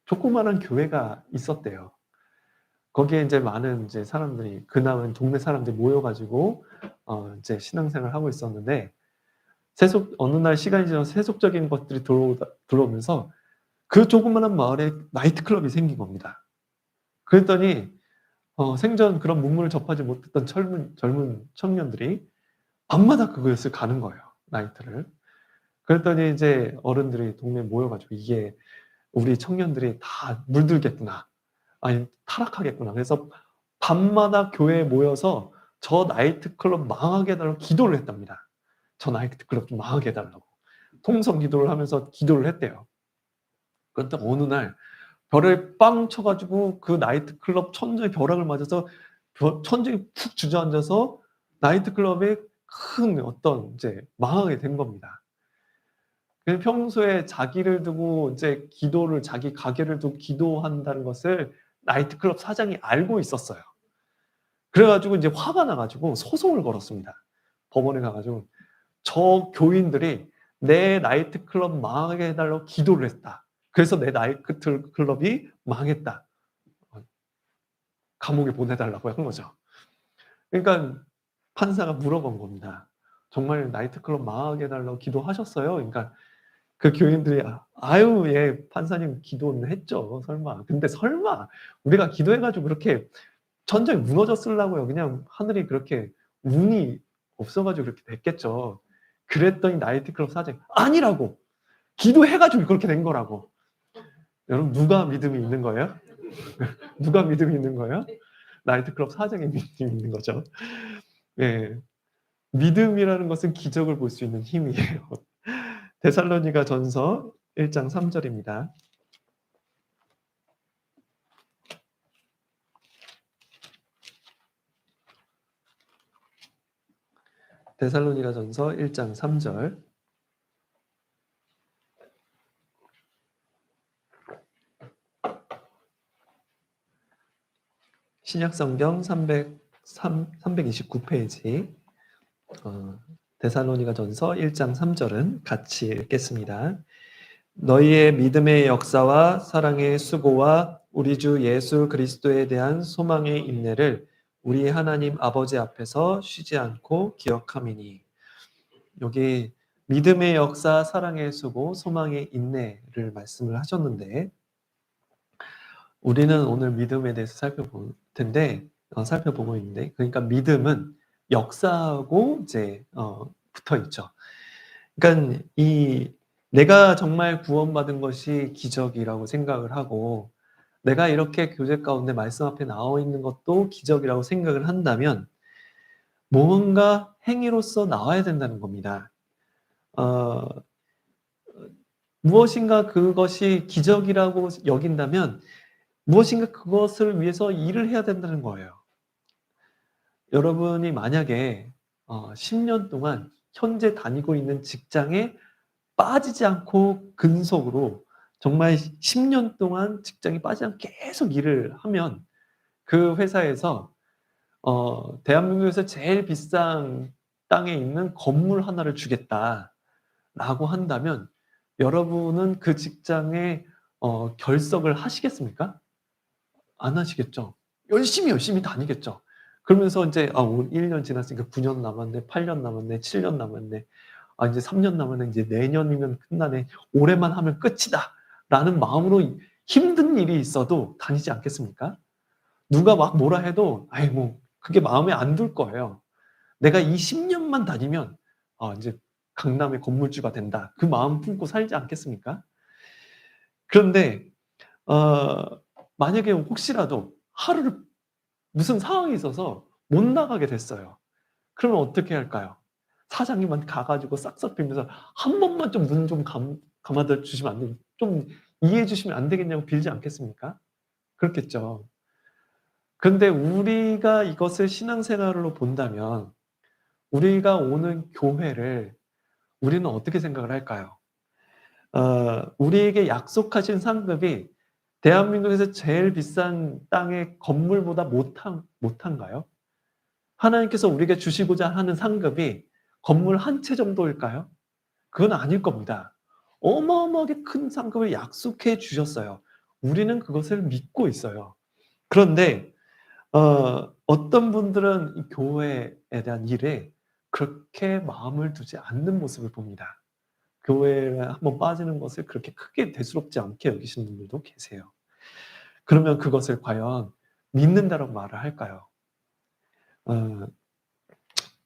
조그마한 교회가 있었대요. 거기에 이제 많은 이제 사람들이 그나마 동네 사람들이 모여가지고 이제 신앙생활을 하고 있었는데 어느 날 시간이 지나서 세속적인 것들이 들어오면서 그 조그마한 마을에 나이트클럽이 생긴 겁니다. 그랬더니 생전 그런 문물을 접하지 못했던 젊은 청년들이 밤마다 그곳을 가는 거예요, 나이트를. 그랬더니 이제 어른들이 동네에 모여가지고 이게 우리 청년들이 다 물들겠구나. 아니, 타락하겠구나. 그래서 밤마다 교회에 모여서 저 나이트클럽 망하게 해달라고 기도를 했답니다. 저 나이트클럽 좀 망하게 해달라고. 통성 기도를 하면서 기도를 했대요. 그런데 어느 날 벼를 빵 쳐가지고 그 나이트클럽 천정의 벼락을 맞아서 천정이 푹 주저앉아서 나이트클럽에 큰 어떤 이제 망하게 된 겁니다. 평소에 자기를 두고 이제 자기 가게를 두고 기도한다는 것을 나이트클럽 사장이 알고 있었어요. 그래가지고 이제 화가 나가지고 소송을 걸었습니다. 법원에 가가지고 저 교인들이 내 나이트클럽 망하게 해달라고 기도를 했다. 그래서 내 나이트클럽이 망했다. 감옥에 보내달라고 한 거죠. 그러니까 판사가 물어본 겁니다. 정말 나이트클럽 망하게 해달라고 기도하셨어요? 그러니까 그 교인들이 아유, 예, 판사님 기도는 했죠. 설마. 근데 설마 우리가 기도해가지고 그렇게 천장이 무너졌을라고요. 그냥 하늘이 그렇게 운이 없어가지고 그렇게 됐겠죠. 그랬더니 나이트클럽 사장이 아니라고. 기도해가지고 그렇게 된 거라고. 여러분 누가 믿음이 있는 거예요? 누가 믿음이 있는 거예요? 나이트클럽 사장의 믿음이 있는 거죠. 예, 믿음이라는 것은 기적을 볼 수 있는 힘이에요. 데살로니가 전서 1장 3절입니다. 데살로니가 전서 1장 3절. 신약성경 329페이지 데살로니가 전서 1장 3절은 같이 읽겠습니다. 너희의 믿음의 역사와 사랑의 수고와 우리 주 예수 그리스도에 대한 소망의 인내를 우리 하나님 아버지 앞에서 쉬지 않고 기억함이니. 여기 믿음의 역사, 사랑의 수고, 소망의 인내를 말씀을 하셨는데 우리는 오늘 믿음에 대해서 살펴보고 있는데, 그러니까 믿음은 역사하고 이제 붙어 있죠. 그러니까 내가 정말 구원받은 것이 기적이라고 생각을 하고 내가 이렇게 교제 가운데 말씀 앞에 나와 있는 것도 기적이라고 생각을 한다면 뭔가 행위로서 나와야 된다는 겁니다. 어, 무엇인가 그것이 기적이라고 여긴다면 무엇인가 그것을 위해서 일을 해야 된다는 거예요. 여러분이 만약에 10년 동안 현재 다니고 있는 직장에 빠지지 않고 근속으로 정말 10년 동안 직장에 빠지지 않고 계속 일을 하면 그 회사에서 대한민국에서 제일 비싼 땅에 있는 건물 하나를 주겠다라고 한다면 여러분은 그 직장에 결석을 하시겠습니까? 안 하시겠죠. 열심히 다니겠죠. 그러면서 이제 1년 지났으니까 9년 남았네, 8년 남았네, 7년 남았네. 이제 3년 남았네. 이제 내년이면 끝나네. 올해만 하면 끝이다. 라는 마음으로 힘든 일이 있어도 다니지 않겠습니까? 누가 막 뭐라 해도 그게 마음에 안 들 거예요. 내가 이 10년만 다니면 이제 강남의 건물주가 된다. 그 마음 품고 살지 않겠습니까? 그런데 만약에 혹시라도 하루를 무슨 상황이 있어서 못 나가게 됐어요. 그러면 어떻게 할까요? 사장님한테 가 가지고 싹싹 빌면서 "한 번만 좀 눈 좀 감아다 주시면 안 되좀 이해해 주시면 안 되겠냐."고 빌지 않겠습니까? 그렇겠죠. 근데 우리가 이것을 신앙생활로 본다면 우리가 오는 교회를 우리는 어떻게 생각을 할까요? 우리에게 약속하신 상급이 대한민국에서 제일 비싼 땅의 건물보다 못한가요? 하나님께서 우리에게 주시고자 하는 상급이 건물 한 채 정도일까요? 그건 아닐 겁니다. 어마어마하게 큰 상급을 약속해 주셨어요. 우리는 그것을 믿고 있어요. 그런데 어떤 분들은 이 교회에 대한 일에 그렇게 마음을 두지 않는 모습을 봅니다. 교회에 한번 빠지는 것을 그렇게 크게 대수롭지 않게 여기시는 분들도 계세요. 그러면 그것을 과연 믿는다라고 말을 할까요? 어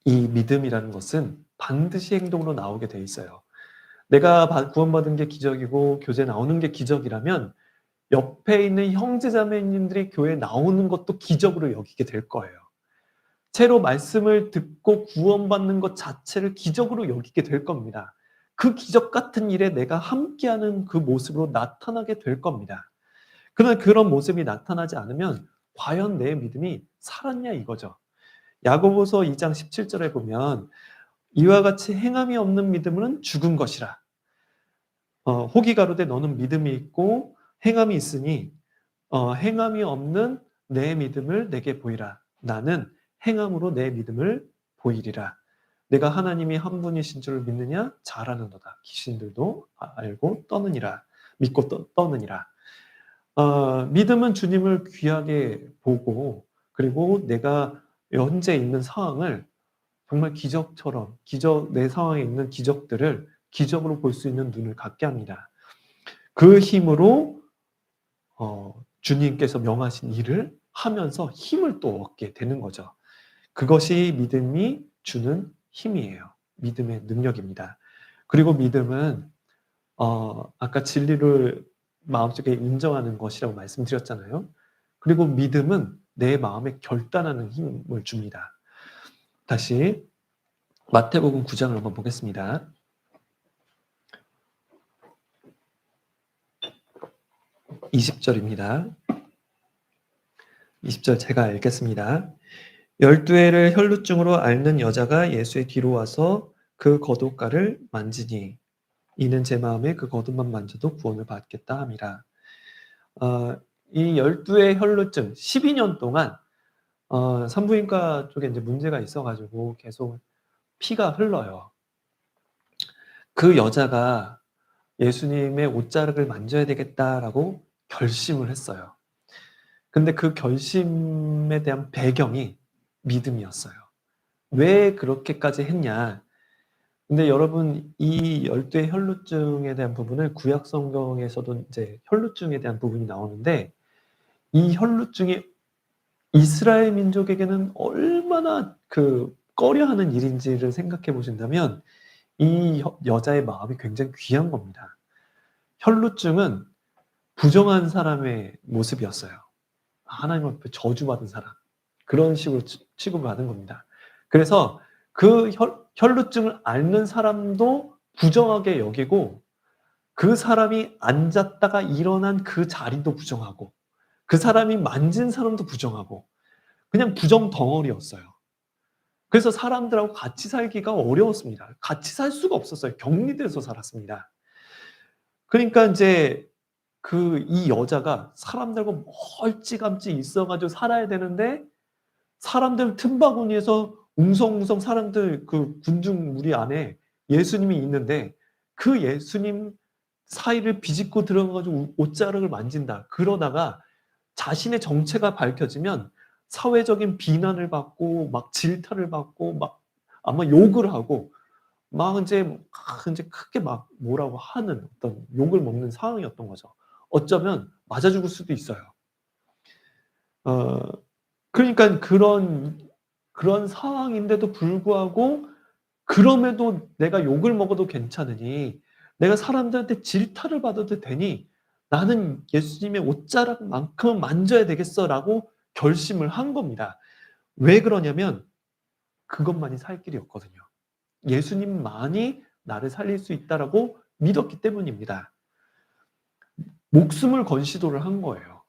이 믿음이라는 것은 반드시 행동으로 나오게 돼 있어요. 내가 구원받은 게 기적이고 교제에 나오는 게 기적이라면 옆에 있는 형제자매님들이 교회에 나오는 것도 기적으로 여기게 될 거예요. 채로 말씀을 듣고 구원받는 것 자체를 기적으로 여기게 될 겁니다. 그 기적 같은 일에 내가 함께하는 그 모습으로 나타나게 될 겁니다. 그러나 그런 모습이 나타나지 않으면 과연 내 믿음이 살았냐 이거죠. 야고보서 2장 17 절에 보면 이와 같이 행함이 없는 믿음은 죽은 것이라. 혹이 가로되 너는 믿음이 있고 행함이 있으니 행함이 없는 내 믿음을 내게 보이라. 나는 행함으로 내 믿음을 보이리라. 내가 하나님이 한 분이신 줄을 믿느냐? 잘 아는도다. 귀신들도 알고 떠느니라. 믿고 떠느니라. 믿음은 주님을 귀하게 보고 그리고 내가 현재 있는 상황을 정말 기적처럼 내 상황에 있는 기적들을 기적으로 볼 수 있는 눈을 갖게 합니다. 그 힘으로 주님께서 명하신 일을 하면서 힘을 또 얻게 되는 거죠. 그것이 믿음이 주는 힘이에요. 믿음의 능력입니다. 그리고 믿음은 아까 진리를 마음속에 인정하는 것이라고 말씀드렸잖아요. 그리고 믿음은 내 마음에 결단하는 힘을 줍니다. 다시 마태복음 9장을 한번 보겠습니다. 20절입니다. 20절 제가 읽겠습니다. 12해를 혈루증으로 앓는 여자가 예수의 뒤로 와서 그 겉옷가를 만지니 이는 제 마음에 그 겉옷만 만져도 구원을 받겠다 함이라. 이 12의 혈루증 12년 동안 산부인과 쪽에 이제 문제가 있어 가지고 계속 피가 흘러요. 그 여자가 예수님의 옷자락을 만져야 되겠다라고 결심을 했어요. 근데 그 결심에 대한 배경이 믿음이었어요. 왜 그렇게까지 했냐? 근데 여러분 이 열두의 혈루증에 대한 부분을 구약 성경에서도 이제 혈루증에 대한 부분이 나오는데 이 혈루증이 이스라엘 민족에게는 얼마나 꺼려하는 일인지를 생각해 보신다면 이 여자의 마음이 굉장히 귀한 겁니다. 혈루증은 부정한 사람의 모습이었어요. 하나님 앞에 저주받은 사람. 그런 식으로 취급받은 겁니다. 그래서 그 혈루증을 앓는 사람도 부정하게 여기고 그 사람이 앉았다가 일어난 그 자리도 부정하고 그 사람이 만진 사람도 부정하고 그냥 부정 덩어리였어요. 그래서 사람들하고 같이 살기가 어려웠습니다. 같이 살 수가 없었어요. 격리돼서 살았습니다. 그러니까 인제 이 여자가 사람들과 멀찌감치 있어 가지고 살아야 되는데 사람들 틈바구니에서 웅성웅성 사람들 군중 무리 안에 예수님이 있는데 그 예수님 사이를 비집고 들어가 가지고 옷자락을 만진다. 그러다가 자신의 정체가 밝혀지면 사회적인 비난을 받고 막 질타를 받고 막 아마 욕을 하고 막 인제 크게 막 뭐라고 하는 어떤 욕을 먹는 상황이었던 거죠. 어쩌면 맞아 죽을 수도 있어요. 그러니깐 그런 상황인데도 불구하고 그럼에도 내가 욕을 먹어도 괜찮으니, 내가 사람들한테 질타를 받아도 되니 나는 예수님의 옷자락만큼은 만져야 되겠어라고 결심을 한 겁니다. 왜 그러냐면 그것만이 살 길이었거든요. 예수님만이 나를 살릴 수 있다라고 믿었기 때문입니다. 목숨을 건 시도를 한 거예요.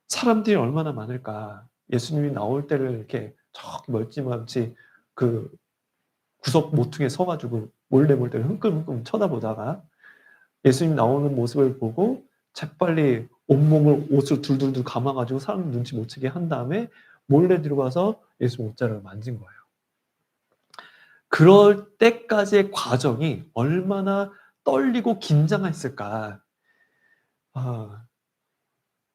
사람들이 얼마나 많을까. 예수님이 나올 때를 이렇게 저기 멀찌감치 그 구석 모퉁이에 서 가지고 몰래 흥끔흥끔 쳐다보다가 예수님 나오는 모습을 보고 재빨리 온몸을 옷을 둘둘둘 감아 가지고 사람 눈치 못 채게 한 다음에 몰래 들어가서 예수님 옷자락을 만진 거예요. 그럴 때까지의 과정이 얼마나 떨리고 긴장했을까. 아,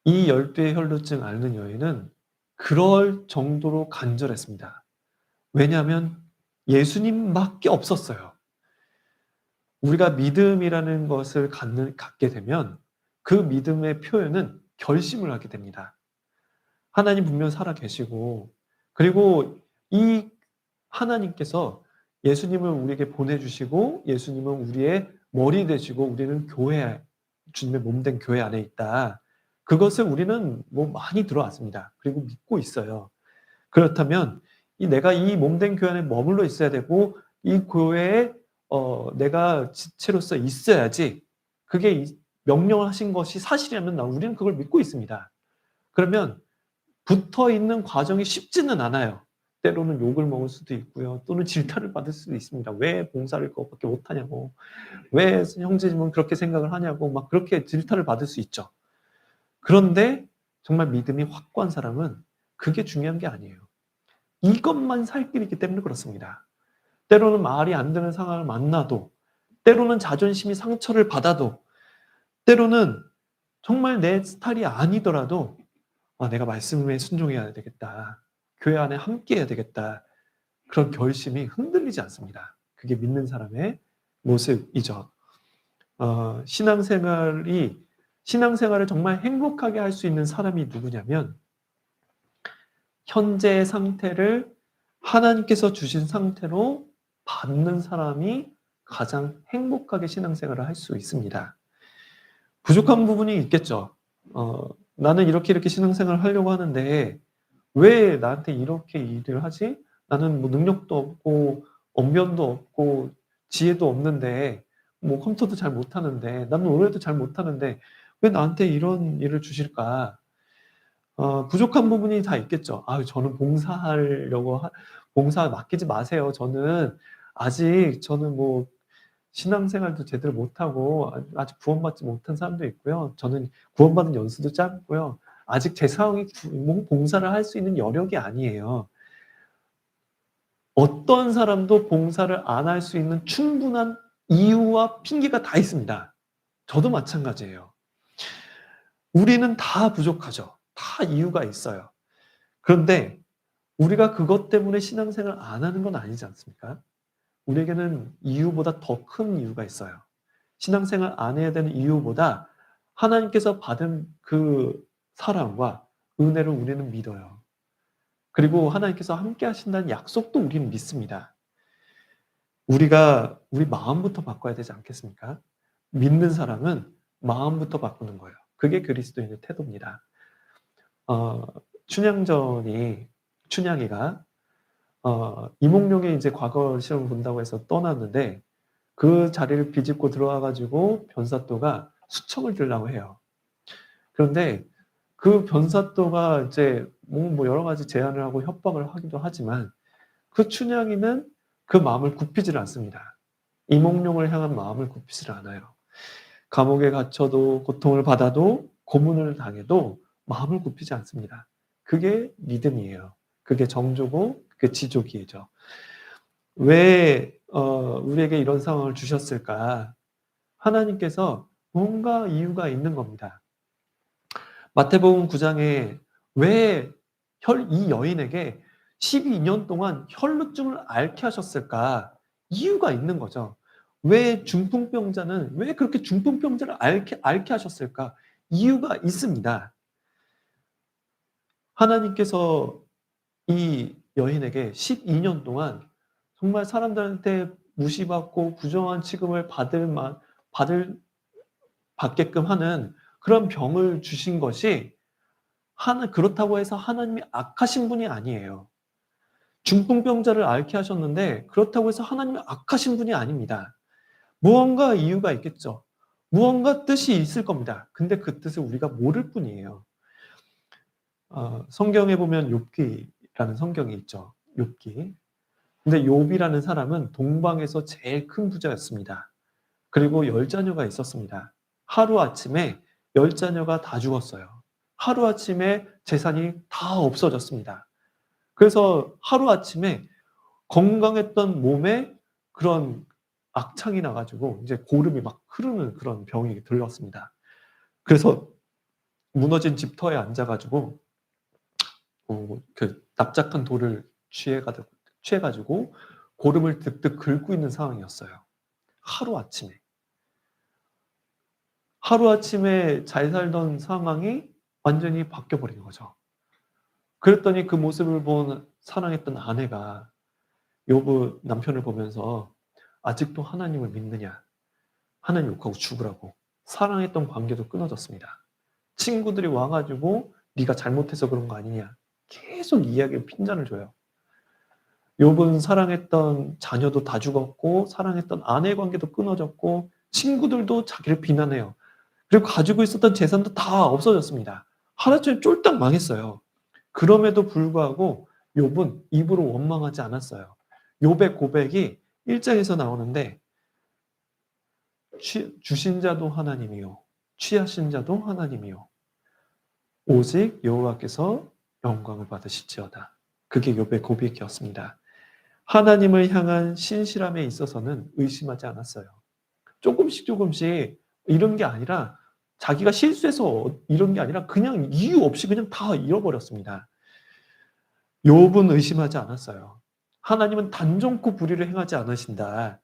이 열두의 혈루증 앓는 여인은 그럴 정도로 간절했습니다. 왜냐하면 예수님밖에 없었어요. 우리가 믿음이라는 것을 갖게 되면 그 믿음의 표현은 결심을 하게 됩니다. 하나님 분명 살아 계시고, 그리고 이 하나님께서 예수님을 우리에게 보내주시고 예수님은 우리의 머리 되시고 우리는 교회, 주님의 몸된 교회 안에 있다. 그것을 우리는 뭐 많이 들어왔습니다. 그리고 믿고 있어요. 그렇다면 내가 이 몸된 교회 안에 머물러 있어야 되고 이 교회에 내가 지체로서 있어야지, 그게 명령을 하신 것이 사실이라면 우리는 그걸 믿고 있습니다. 그러면 붙어 있는 과정이 쉽지는 않아요. 때로는 욕을 먹을 수도 있고요. 또는 질타를 받을 수도 있습니다. 왜 봉사를 그것밖에 못하냐고. 왜 형제님은 그렇게 생각을 하냐고. 막 그렇게 질타를 받을 수 있죠. 그런데 정말 믿음이 확고한 사람은 그게 중요한 게 아니에요. 이것만 살 길이기 때문에 그렇습니다. 때로는 말이 안 되는 상황을 만나도, 때로는 자존심이 상처를 받아도, 때로는 정말 내 스타일이 아니더라도 내가 말씀에 순종해야 되겠다. 교회 안에 함께해야 되겠다. 그런 결심이 흔들리지 않습니다. 그게 믿는 사람의 모습이죠. 신앙생활을 정말 행복하게 할 수 있는 사람이 누구냐면 현재의 상태를 하나님께서 주신 상태로 받는 사람이 가장 행복하게 신앙생활을 할 수 있습니다. 부족한 부분이 있겠죠. 나는 이렇게 신앙생활을 하려고 하는데 왜 나한테 이렇게 일을 하지? 나는 뭐 능력도 없고 언변도 없고 지혜도 없는데, 뭐 컴퓨터도 잘 못하는데, 나는 노래도 잘 못하는데 왜 나한테 이런 일을 주실까? 부족한 부분이 다 있겠죠. 저는 봉사 맡기지 마세요. 저는 뭐 신앙생활도 제대로 못하고 아직 구원받지 못한 사람도 있고요. 저는 구원받은 연수도 짧고요. 아직 제 상황이 봉사를 할 수 있는 여력이 아니에요. 어떤 사람도 봉사를 안 할 수 있는 충분한 이유와 핑계가 다 있습니다. 저도 마찬가지예요. 우리는 다 부족하죠. 다 이유가 있어요. 그런데 우리가 그것 때문에 신앙생활 안 하는 건 아니지 않습니까? 우리에게는 이유보다 더 큰 이유가 있어요. 신앙생활 안 해야 되는 이유보다 하나님께서 받은 그 사랑과 은혜를 우리는 믿어요. 그리고 하나님께서 함께 하신다는 약속도 우리는 믿습니다. 우리 마음부터 바꿔야 되지 않겠습니까? 믿는 사람은 마음부터 바꾸는 거예요. 그게 그리스도인의 태도입니다. 춘향이가 이몽룡이 이제 과거 시험을 본다고 해서 떠났는데 그 자리를 비집고 들어와 가지고 변사또가 수청을 들라고 해요. 그런데 그 변사또가 이제 뭐 여러 가지 제안을 하고 협박을 하기도 하지만 그 춘향이는 그 마음을 굽히질 않습니다. 이몽룡을 향한 마음을 굽히질 않아요. 감옥에 갇혀도 고통을 받아도 고문을 당해도 마음을 굽히지 않습니다. 그게 믿음이에요. 그게 정조고 그게 지족이죠. 왜 우리에게 이런 상황을 주셨을까? 하나님께서 뭔가 이유가 있는 겁니다. 마태복음 9장에 왜 이 여인에게 12년 동안 혈루증을 앓게 하셨을까? 이유가 있는 거죠. 왜 그렇게 중풍병자를 앓게 하셨을까? 이유가 있습니다. 하나님께서 이 여인에게 12년 동안 정말 사람들한테 무시받고 부정한 취급을 받게끔 하는 그런 병을 주신 것이 그렇다고 해서 하나님이 악하신 분이 아니에요. 중풍병자를 앓게 하셨는데 그렇다고 해서 하나님이 악하신 분이 아닙니다. 무언가 이유가 있겠죠. 무언가 뜻이 있을 겁니다. 근데 그 뜻을 우리가 모를 뿐이에요. 성경에 보면 욥기라는 성경이 있죠. 욥기. 근데 욥이라는 사람은 동방에서 제일 큰 부자였습니다. 그리고 10자녀가 있었습니다. 하루아침에 10자녀가 다 죽었어요. 하루아침에 재산이 다 없어졌습니다. 그래서 하루아침에 건강했던 몸에 그런 악창이 나가지고 이제 고름이 막 흐르는 그런 병이 들렸습니다. 그래서 무너진 집터에 앉아가지고 그 납작한 돌을 취해가지고 고름을 득득 긁고 있는 상황이었어요. 하루아침에 잘 살던 상황이 완전히 바뀌어버린 거죠. 그랬더니 그 모습을 본 사랑했던 아내가 욥의 남편을 보면서 아직도 하나님을 믿느냐? 하나님 욕하고 죽으라고. 사랑했던 관계도 끊어졌습니다. 친구들이 와가지고 네가 잘못해서 그런 거 아니냐? 계속 이야기에 핀잔을 줘요. 욥은 사랑했던 자녀도 다 죽었고 사랑했던 아내 관계도 끊어졌고 친구들도 자기를 비난해요. 그리고 가지고 있었던 재산도 다 없어졌습니다. 하루아침에 쫄딱 망했어요. 그럼에도 불구하고 욥은 입으로 원망하지 않았어요. 욥의 고백이 1장에서 나오는데 주신 자도 하나님이요 취하신 자도 하나님이요 오직 여호와께서 영광을 받으시지어다. 그게 욥의 고백이었습니다. 하나님을 향한 신실함에 있어서는 의심하지 않았어요. 조금씩 이런 게 아니라 자기가 실수해서 이런 게 아니라 그냥 이유 없이 그냥 다 잃어버렸습니다. 욥은 의심하지 않았어요. 하나님은 단정코 불의를 행하지 않으신다.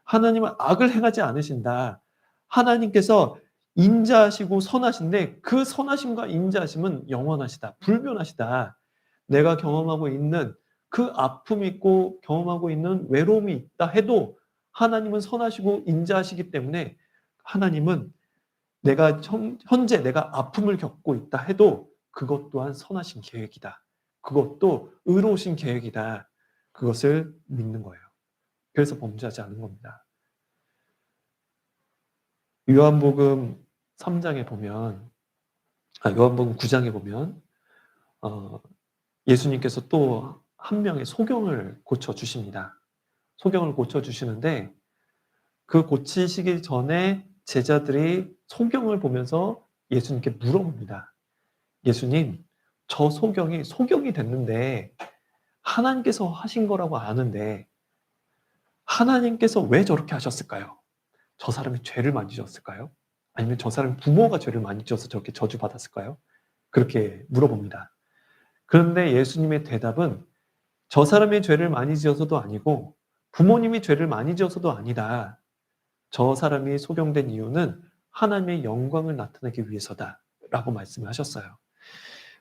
하나님은 악을 행하지 않으신다. 하나님께서 인자하시고 선하신데 그 선하심과 인자하심은 영원하시다. 불변하시다. 내가 경험하고 있는 그 아픔이 있고 경험하고 있는 외로움이 있다 해도 하나님은 선하시고 인자하시기 때문에 하나님은 현재 내가 아픔을 겪고 있다 해도 그것 또한 선하신 계획이다. 그것도 의로우신 계획이다. 그것을 믿는 거예요. 그래서 범죄하지 않은 겁니다. 요한복음 3장에 보면, 요한복음 9장에 보면, 예수님께서 또 한 명의 소경을 고쳐주십니다. 소경을 고쳐주시는데, 그 고치시기 전에 제자들이 소경을 보면서 예수님께 물어봅니다. 예수님, 저 소경이 됐는데, 하나님께서 하신 거라고 아는데, 하나님께서 왜 저렇게 하셨을까요? 저 사람이 죄를 많이 지었을까요? 아니면 저 사람 부모가 죄를 많이 지어서 저렇게 저주받았을까요? 그렇게 물어봅니다. 그런데 예수님의 대답은 저 사람이 죄를 많이 지어서도 아니고 부모님이 죄를 많이 지어서도 아니다. 저 사람이 소경된 이유는 하나님의 영광을 나타내기 위해서다. 라고 말씀하셨어요.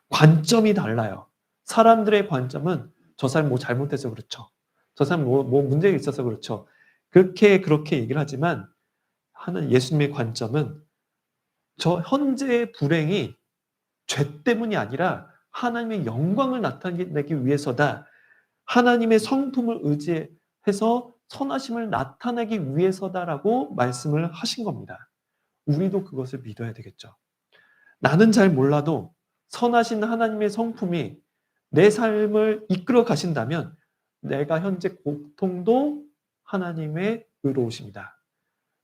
관점이 달라요. 사람들의 관점은 저 사람 뭐 잘못해서 그렇죠. 저 사람 뭐 문제가 있어서 그렇죠. 그렇게 얘기를 하지만 예수님의 관점은 저 현재의 불행이 죄 때문이 아니라 하나님의 영광을 나타내기 위해서다. 하나님의 성품을 의지해서 선하심을 나타내기 위해서다라고 말씀을 하신 겁니다. 우리도 그것을 믿어야 되겠죠. 나는 잘 몰라도 선하신 하나님의 성품이 내 삶을 이끌어 가신다면 내가 현재 고통도 하나님의 의로우십니다.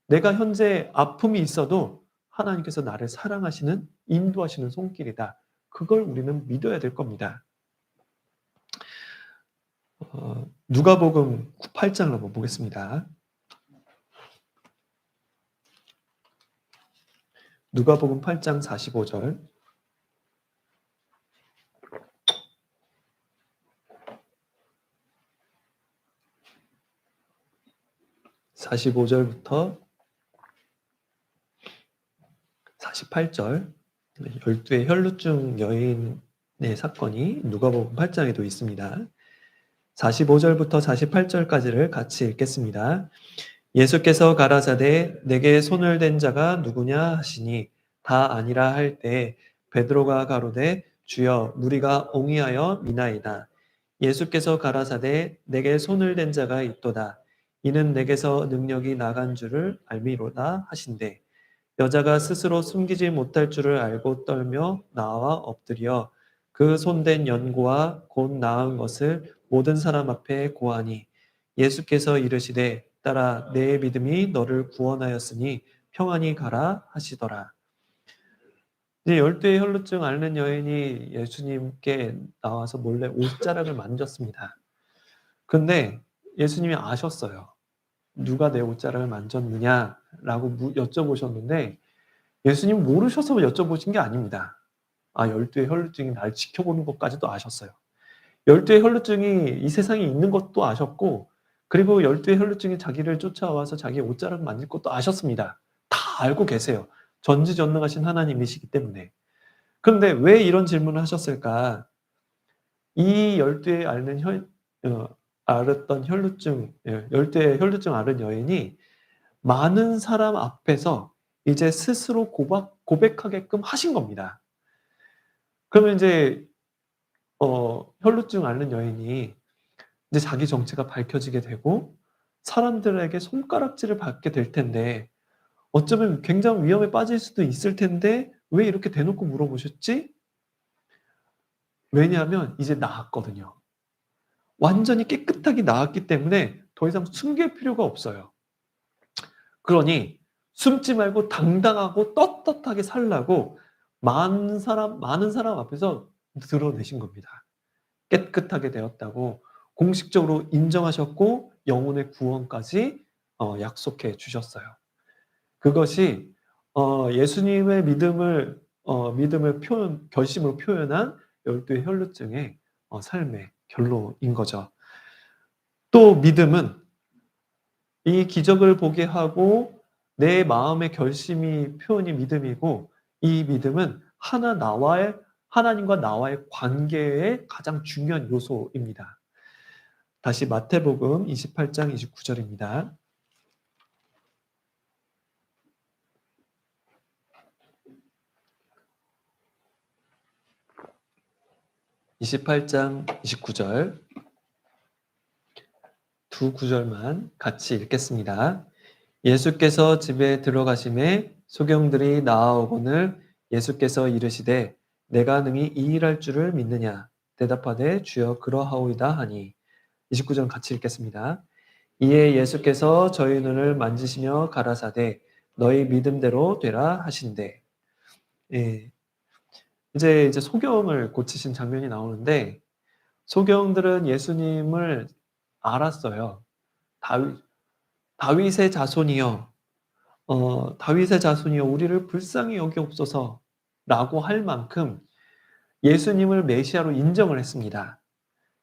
내가 현재 아픔이 있어도 하나님께서 나를 사랑하시는, 인도하시는 손길이다. 그걸 우리는 믿어야 될 겁니다. 누가복음 8장을 한번 보겠습니다. 누가복음 8장 45절. 45절부터 48절. 12의 혈루증 여인의 사건이 누가복음 8장에도 있습니다. 45절부터 48절까지를 같이 읽겠습니다. 예수께서 가라사대 내게 손을 댄 자가 누구냐 하시니 다 아니라 할 때 베드로가 가로되 주여 무리가 옹이하여 미나이다. 예수께서 가라사대 내게 손을 댄 자가 있도다. 이는 내게서 능력이 나간 줄을 알미로다 하신대. 여자가 스스로 숨기지 못할 줄을 알고 떨며 나와 엎드려 그 손댄 연고와 곧 나은 것을 모든 사람 앞에 고하니 예수께서 이르시되 따라 내 믿음이 너를 구원하였으니 평안히 가라 하시더라. 이제 열두의 혈루증 앓는 여인이 예수님께 나와서 몰래 옷자락을 만졌습니다. 근데 예수님이 아셨어요. 누가 내 옷자락을 만졌느냐라고 여쭤보셨는데 예수님 모르셔서 여쭤보신 게 아닙니다. 아, 열두의 혈루증이 날 지켜보는 것까지도 아셨어요. 열두의 혈루증이 이 세상에 있는 것도 아셨고, 그리고 열두의 혈루증이 자기를 쫓아와서 자기의 옷자락을 만질 것도 아셨습니다. 다 알고 계세요. 전지전능하신 하나님이시기 때문에. 그런데 왜 이런 질문을 하셨을까? 이 열두에 앓는 앓았던 혈루증, 열두의 혈루증 앓은 여인이 많은 사람 앞에서 이제 스스로 고백하게끔 하신 겁니다. 그러면 이제 혈루증 앓는 여인이 이제 자기 정체가 밝혀지게 되고 사람들에게 손가락질을 받게 될 텐데 어쩌면 굉장히 위험에 빠질 수도 있을 텐데 왜 이렇게 대놓고 물어보셨지? 왜냐하면 이제 나았거든요. 완전히 깨끗하게 나았기 때문에 더 이상 숨길 필요가 없어요. 그러니 숨지 말고 당당하고 떳떳하게 살라고 많은 사람 앞에서 드러내신 겁니다. 깨끗하게 되었다고 공식적으로 인정하셨고 영혼의 구원까지 약속해 주셨어요. 그것이 예수님의 믿음을 결심으로 표현한 열두의 혈루증의 삶의 결론인 거죠. 또 믿음은 이 기적을 보게 하고 내 마음의 결심이 표현이 믿음이고 이 믿음은 하나님과 나와의 관계의 가장 중요한 요소입니다. 다시 마태복음 28장 29절입니다. 28장 29절 두 구절만 같이 읽겠습니다. 예수께서 집에 들어가심에 소경들이 나아오거늘 예수께서 이르시되 내가 능히 이 일할 줄을 믿느냐 대답하되 주여 그러하오이다 하니 29절 같이 읽겠습니다. 이에 예수께서 저희 눈을 만지시며 가라사대 너희 믿음대로 되라 하신대. 예. 이제 소경을 고치신 장면이 나오는데 소경들은 예수님을 알았어요. 다윗 다윗의 자손이여 다윗의 자손이여 우리를 불쌍히 여기옵소서라고 할 만큼 예수님을 메시아로 인정을 했습니다.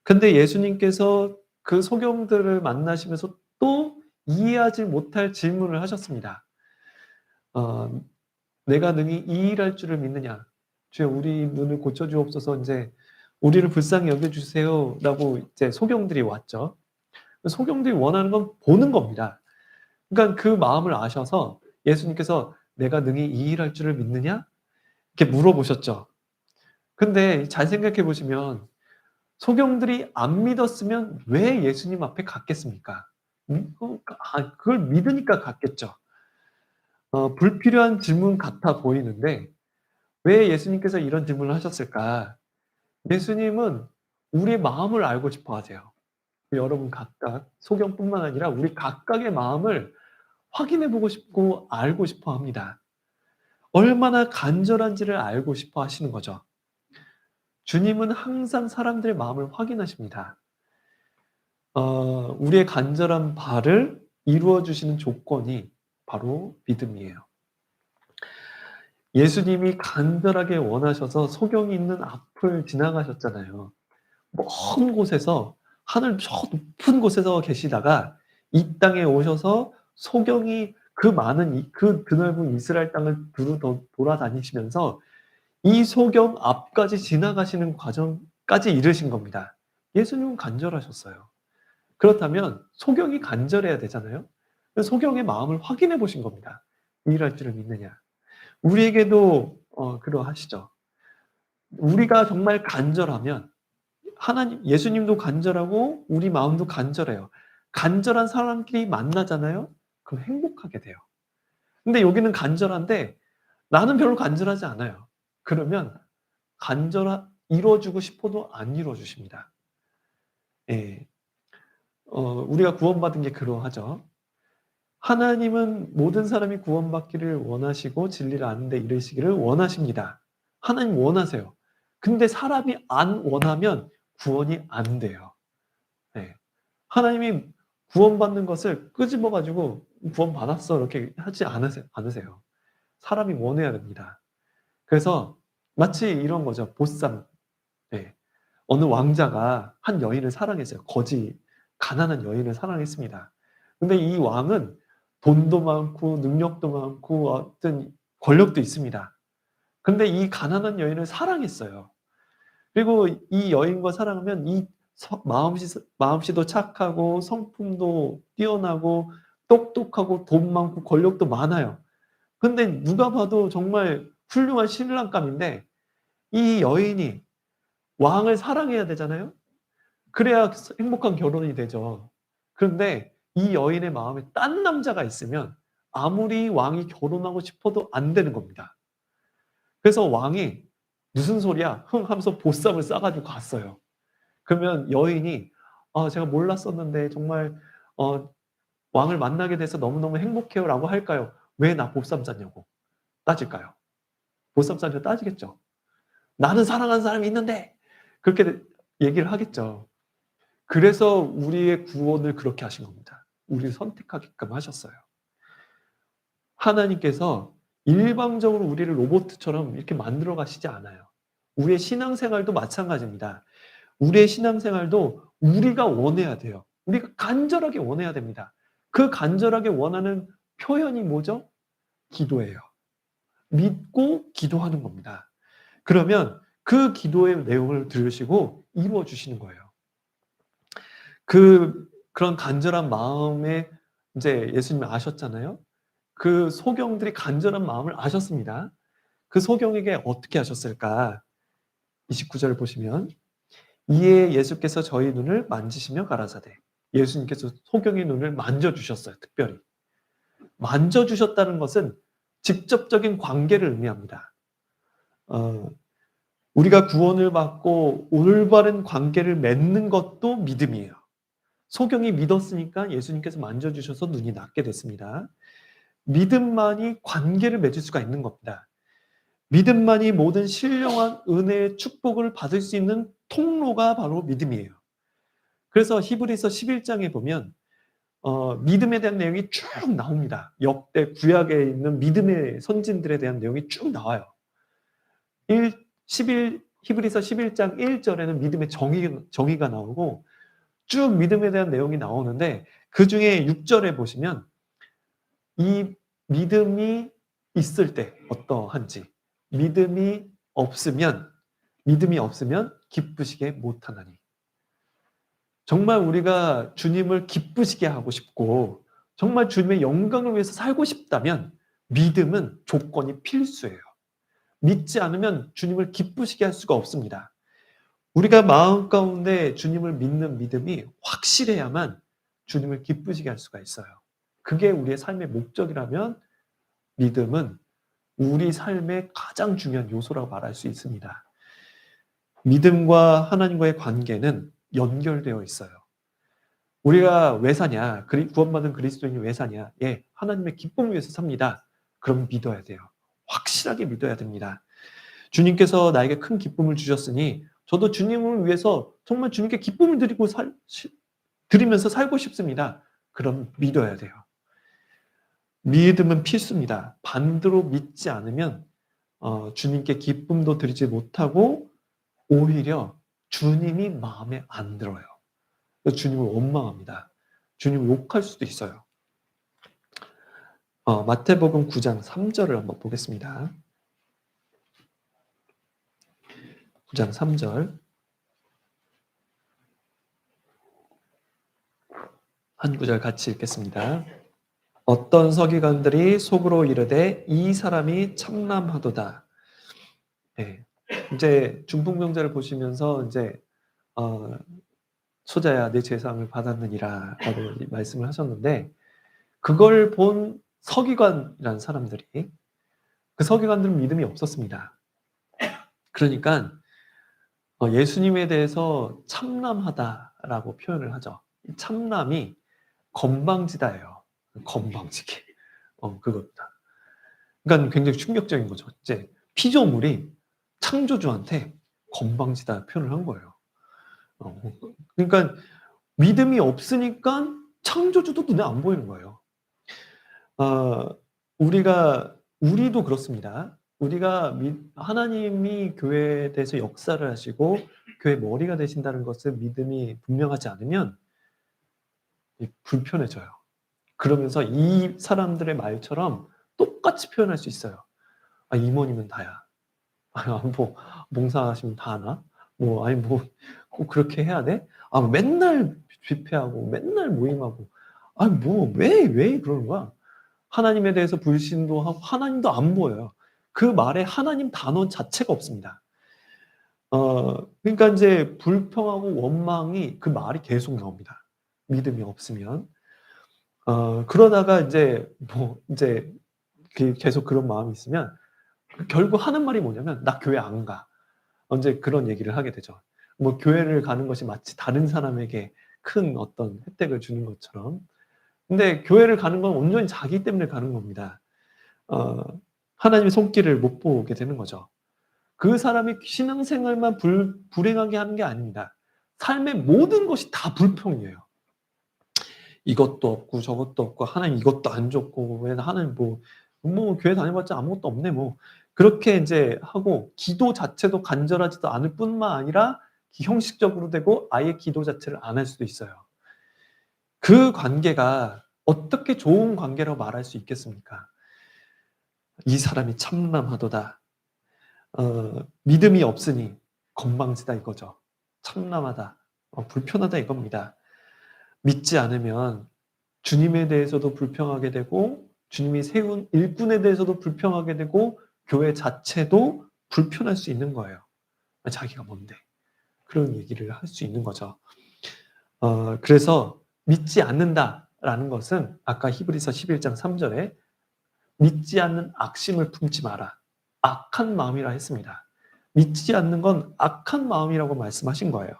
근데 예수님께서 그 소경들을 만나시면서 또 이해하지 못할 질문을 하셨습니다. 어 "내가 능히 이 일할 줄을 믿느냐? 주여 우리 눈을 고쳐 주옵소서." 인제 "우리를 불쌍히 여겨 주세요."라고 이제 소경들이 왔죠. 소경들이 원하는 건 보는 겁니다. 그러니까 그 마음을 아셔서 예수님께서 "내가 능히 이 일할 줄을 믿느냐?" 이렇게 물어보셨죠. 근데 잘 생각해 보시면 소경들이 안 믿었으면 왜 예수님 앞에 갔겠습니까? 그걸 믿으니까 갔겠죠. 불필요한 질문 같아 보이는데 왜 예수님께서 이런 질문을 하셨을까? 예수님은 우리의 마음을 알고 싶어 하세요. 여러분 각각 소경뿐만 아니라 우리 각각의 마음을 확인해 보고 싶고 알고 싶어 합니다. 얼마나 간절한지를 알고 싶어 하시는 거죠. 주님은 항상 사람들의 마음을 확인하십니다. 우리의 간절한 바를 이루어 주시는 조건이 바로 믿음이에요. 예수님이 간절하게 원하셔서 소경이 있는 앞을 지나가셨잖아요. 먼 곳에서 하늘 저 높은 곳에서 계시다가 이 땅에 오셔서 소경이 그 드넓은 이스라엘 땅을 두루 돌아다니시면서 이 소경 앞까지 지나가시는 과정까지 이르신 겁니다. 예수님은 간절하셨어요. 그렇다면 소경이 간절해야 되잖아요. 소경의 마음을 확인해 보신 겁니다. 유일할 줄을 믿느냐. 우리에게도 그러하시죠. 우리가 정말 간절하면 하나님 예수님도 간절하고 우리 마음도 간절해요. 간절한 사람끼리 만나잖아요. 그럼 행복하게 돼요. 근데 여기는 간절한데 나는 별로 간절하지 않아요. 그러면 이루어 주고 싶어도 안 이루어 주십니다. 예. 우리가 구원받은 게 그러하죠. 하나님은 모든 사람이 구원받기를 원하시고 진리를 아는 데 이르시기를 원하십니다. 하나님 원하세요. 근데 사람이 안 원하면 구원이 안 돼요. 네. 하나님이 구원받는 것을 끄집어 가지고 구원받았어 이렇게 하지 않으세요. 사람이 원해야 됩니다. 그래서 마치 이런 거죠. 보쌈. 네. 어느 왕자가 한 여인을 사랑했어요. 가난한 여인을 사랑했습니다. 근데 이 왕은 돈도 많고 능력도 많고 어떤 권력도 있습니다. 근데 이 가난한 여인을 사랑했어요. 그리고 이 여인과 사랑하면 마음씨도 착하고 성품도 뛰어나고 똑똑하고 돈 많고 권력도 많아요. 근데 누가 봐도 정말 훌륭한 신랑감인데 이 여인이 왕을 사랑해야 되잖아요. 그래야 행복한 결혼이 되죠. 그런데 이 여인의 마음에 딴 남자가 있으면 아무리 왕이 결혼하고 싶어도 안 되는 겁니다. 그래서 왕이 "무슨 소리야?" 흥 하면서 보쌈을 싸 가지고 갔어요. 그러면 여인이 제가 몰랐었는데 정말 어 왕을 만나게 돼서 너무너무 행복해요."라고 할까요? "왜 나 보쌈 쌌냐."고 따질까요? 보쌈 싸냐고 따지겠죠. "나는 사랑하는 사람이 있는데." 그렇게 얘기를 하겠죠. 그래서 우리의 구원을 그렇게 하신 겁니다. 우리를 선택하게끔 하셨어요. 하나님께서 일방적으로 우리를 로봇처럼 이렇게 만들어 가시지 않아요. 우리의 신앙생활도 마찬가지입니다. 우리의 신앙생활도 우리가 원해야 돼요. 우리가 간절하게 원해야 됩니다. 그 간절하게 원하는 표현이 뭐죠? 기도예요. 믿고 기도하는 겁니다. 그러면 그 기도의 내용을 들으시고 이루어 주시는 거예요. 그런 간절한 마음에 인제 예수님이 아셨잖아요. 그 소경들이 간절한 마음을 아셨습니다. 그 소경에게 어떻게 하셨을까? 29 절을 보시면 이에 예수께서 저희 눈을 만지시며 가라사대 예수님께서 소경의 눈을 만져 주셨어요, 특별히. 만져 주셨다는 것은 직접적인 관계를 의미합니다. 어 우리가 구원을 받고 올바른 관계를 맺는 것도 믿음이에요. 소경이 믿었으니까 예수님께서 만져 주셔서 눈이 낫게 됐습니다. 믿음만이 관계를 맺을 수가 있는 겁니다. 믿음만이 모든 신령한 은혜의 축복을 받을 수 있는 통로가 바로 믿음이에요. 그래서 히브리서 11장에 보면 믿음에 대한 내용이 쭉 나옵니다. 역대 구약에 있는 믿음의 선진들에 대한 내용이 쭉 나와요. 1 11 히브리서 11장 1 절에는 믿음의 정의가 나오고 쭉 믿음에 대한 내용이 나오는데 그중에 6 절에 보시면 이 믿음이 있을 때 어떠한지 믿음이 없으면 기쁘시게 못하나니. 정말 우리가 주님을 기쁘시게 하고 싶고 정말 주님의 영광을 위해서 살고 싶다면 믿음은 조건이 필수예요. 믿지 않으면 주님을 기쁘시게 할 수가 없습니다. 우리가 마음 가운데 주님을 믿는 믿음이 확실해야만 주님을 기쁘시게 할 수가 있어요. 그게 우리의 삶의 목적이라면 믿음은 우리 삶의 가장 중요한 요소라고 말할 수 있습니다. 믿음과 하나님과의 관계는 연결되어 있어요. 우리가 왜 사냐? 구원받은 그리스도인이 왜 사냐? 예, 하나님의 기쁨을 위해서 삽니다. 그럼 믿어야 돼요. 확실하게 믿어야 됩니다. 주님께서 나에게 큰 기쁨을 주셨으니 저도 주님을 위해서 정말 주님께 기쁨을 드리면서 살고 싶습니다. 그럼 믿어야 돼요. 믿음은 필수입니다. 반대로 믿지 않으면 주님께 기쁨도 드리지 못하고 오히려 주님이 마음에 안 들어요. 그래서 주님을 원망합니다. 주님을 욕할 수도 있어요. 마태복음 9장 3절을 한번 보겠습니다. 9장 3절. 한 구절 같이 읽겠습니다. 어떤 서기관들이 속으로 이르되 이 사람이 참남하도다. 네. 이제 중풍병자를 보시면서 이제 어, 소자야 내 제사함을 받았느니라라고 말씀을 하셨는데 그걸 본 서기관이라는 사람들이 그 서기관들은 믿음이 없었습니다. 그러니까 예수님에 대해서 참남하다라고 표현을 하죠. 이 참남이 건방지다예요. 건방지게. 그겁니다. 그러니까 굉장히 충격적인 거죠. 이제 피조물이 창조주한테 건방지다 표현을 한 거예요. 그러니까 믿음이 없으니까 창조주도 눈에 안 보이는 거예요. 우리도 그렇습니다. 우리가 하나님이 교회에 대해서 역사를 하시고 교회 머리가 되신다는 것을 믿음이 분명하지 않으면 불편해져요. 그러면서 이 사람들의 말처럼 똑같이 표현할 수 있어요. 임원이면 다야. 뭐 봉사하시면 다 하나? 꼭 그렇게 해야 돼? 맨날 집회하고 맨날 모임하고 왜 그러는 거야? 하나님에 대해서 불신도 하고 하나님도 안 보여요. 그 말에 하나님 단어 자체가 없습니다. 그러니까 이제 불평하고 원망이 그 말이 계속 나옵니다. 믿음이 없으면. 그러다가 이제 계속 그런 마음이 있으면 결국 하는 말이 뭐냐면 나 교회 안 가. 이제 그런 얘기를 하게 되죠. 교회를 가는 것이 마치 다른 사람에게 큰 어떤 혜택을 주는 것처럼. 근데 교회를 가는 건 온전히 자기 때문에 가는 겁니다. 하나님의 손길을 못 보게 되는 거죠. 그 사람이 신앙생활만 불행하게 하는 게 아닙니다. 삶의 모든 것이 다 불평이에요. 이것도 없고 저것도 없고 하나님 이것도 안 줬고 왜 하나님 교회 다녀봤자 아무것도 없네 그렇게 이제 하고 기도 자체도 간절하지도 않을 뿐만 아니라 형식적으로 되고 아예 기도 자체를 안 할 수도 있어요. 그 관계가 어떻게 좋은 관계라고 말할 수 있겠습니까? 이 사람이 참남하도다. 믿음이 없으니 건방지다 이거죠. 참남하다. 불편하다 이겁니다. 믿지 않으면 주님에 대해서도 불평하게 되고 주님이 세운 일꾼에 대해서도 불평하게 되고 교회 자체도 불편할 수 있는 거예요. 자기가 뭔데? 그런 얘기를 할 수 있는 거죠. 그래서 믿지 않는다라는 것은 아까 히브리서 11장 3절에 믿지 않는 악심을 품지 마라. 악한 마음이라 했습니다. 믿지 않는 건 악한 마음이라고 말씀하신 거예요.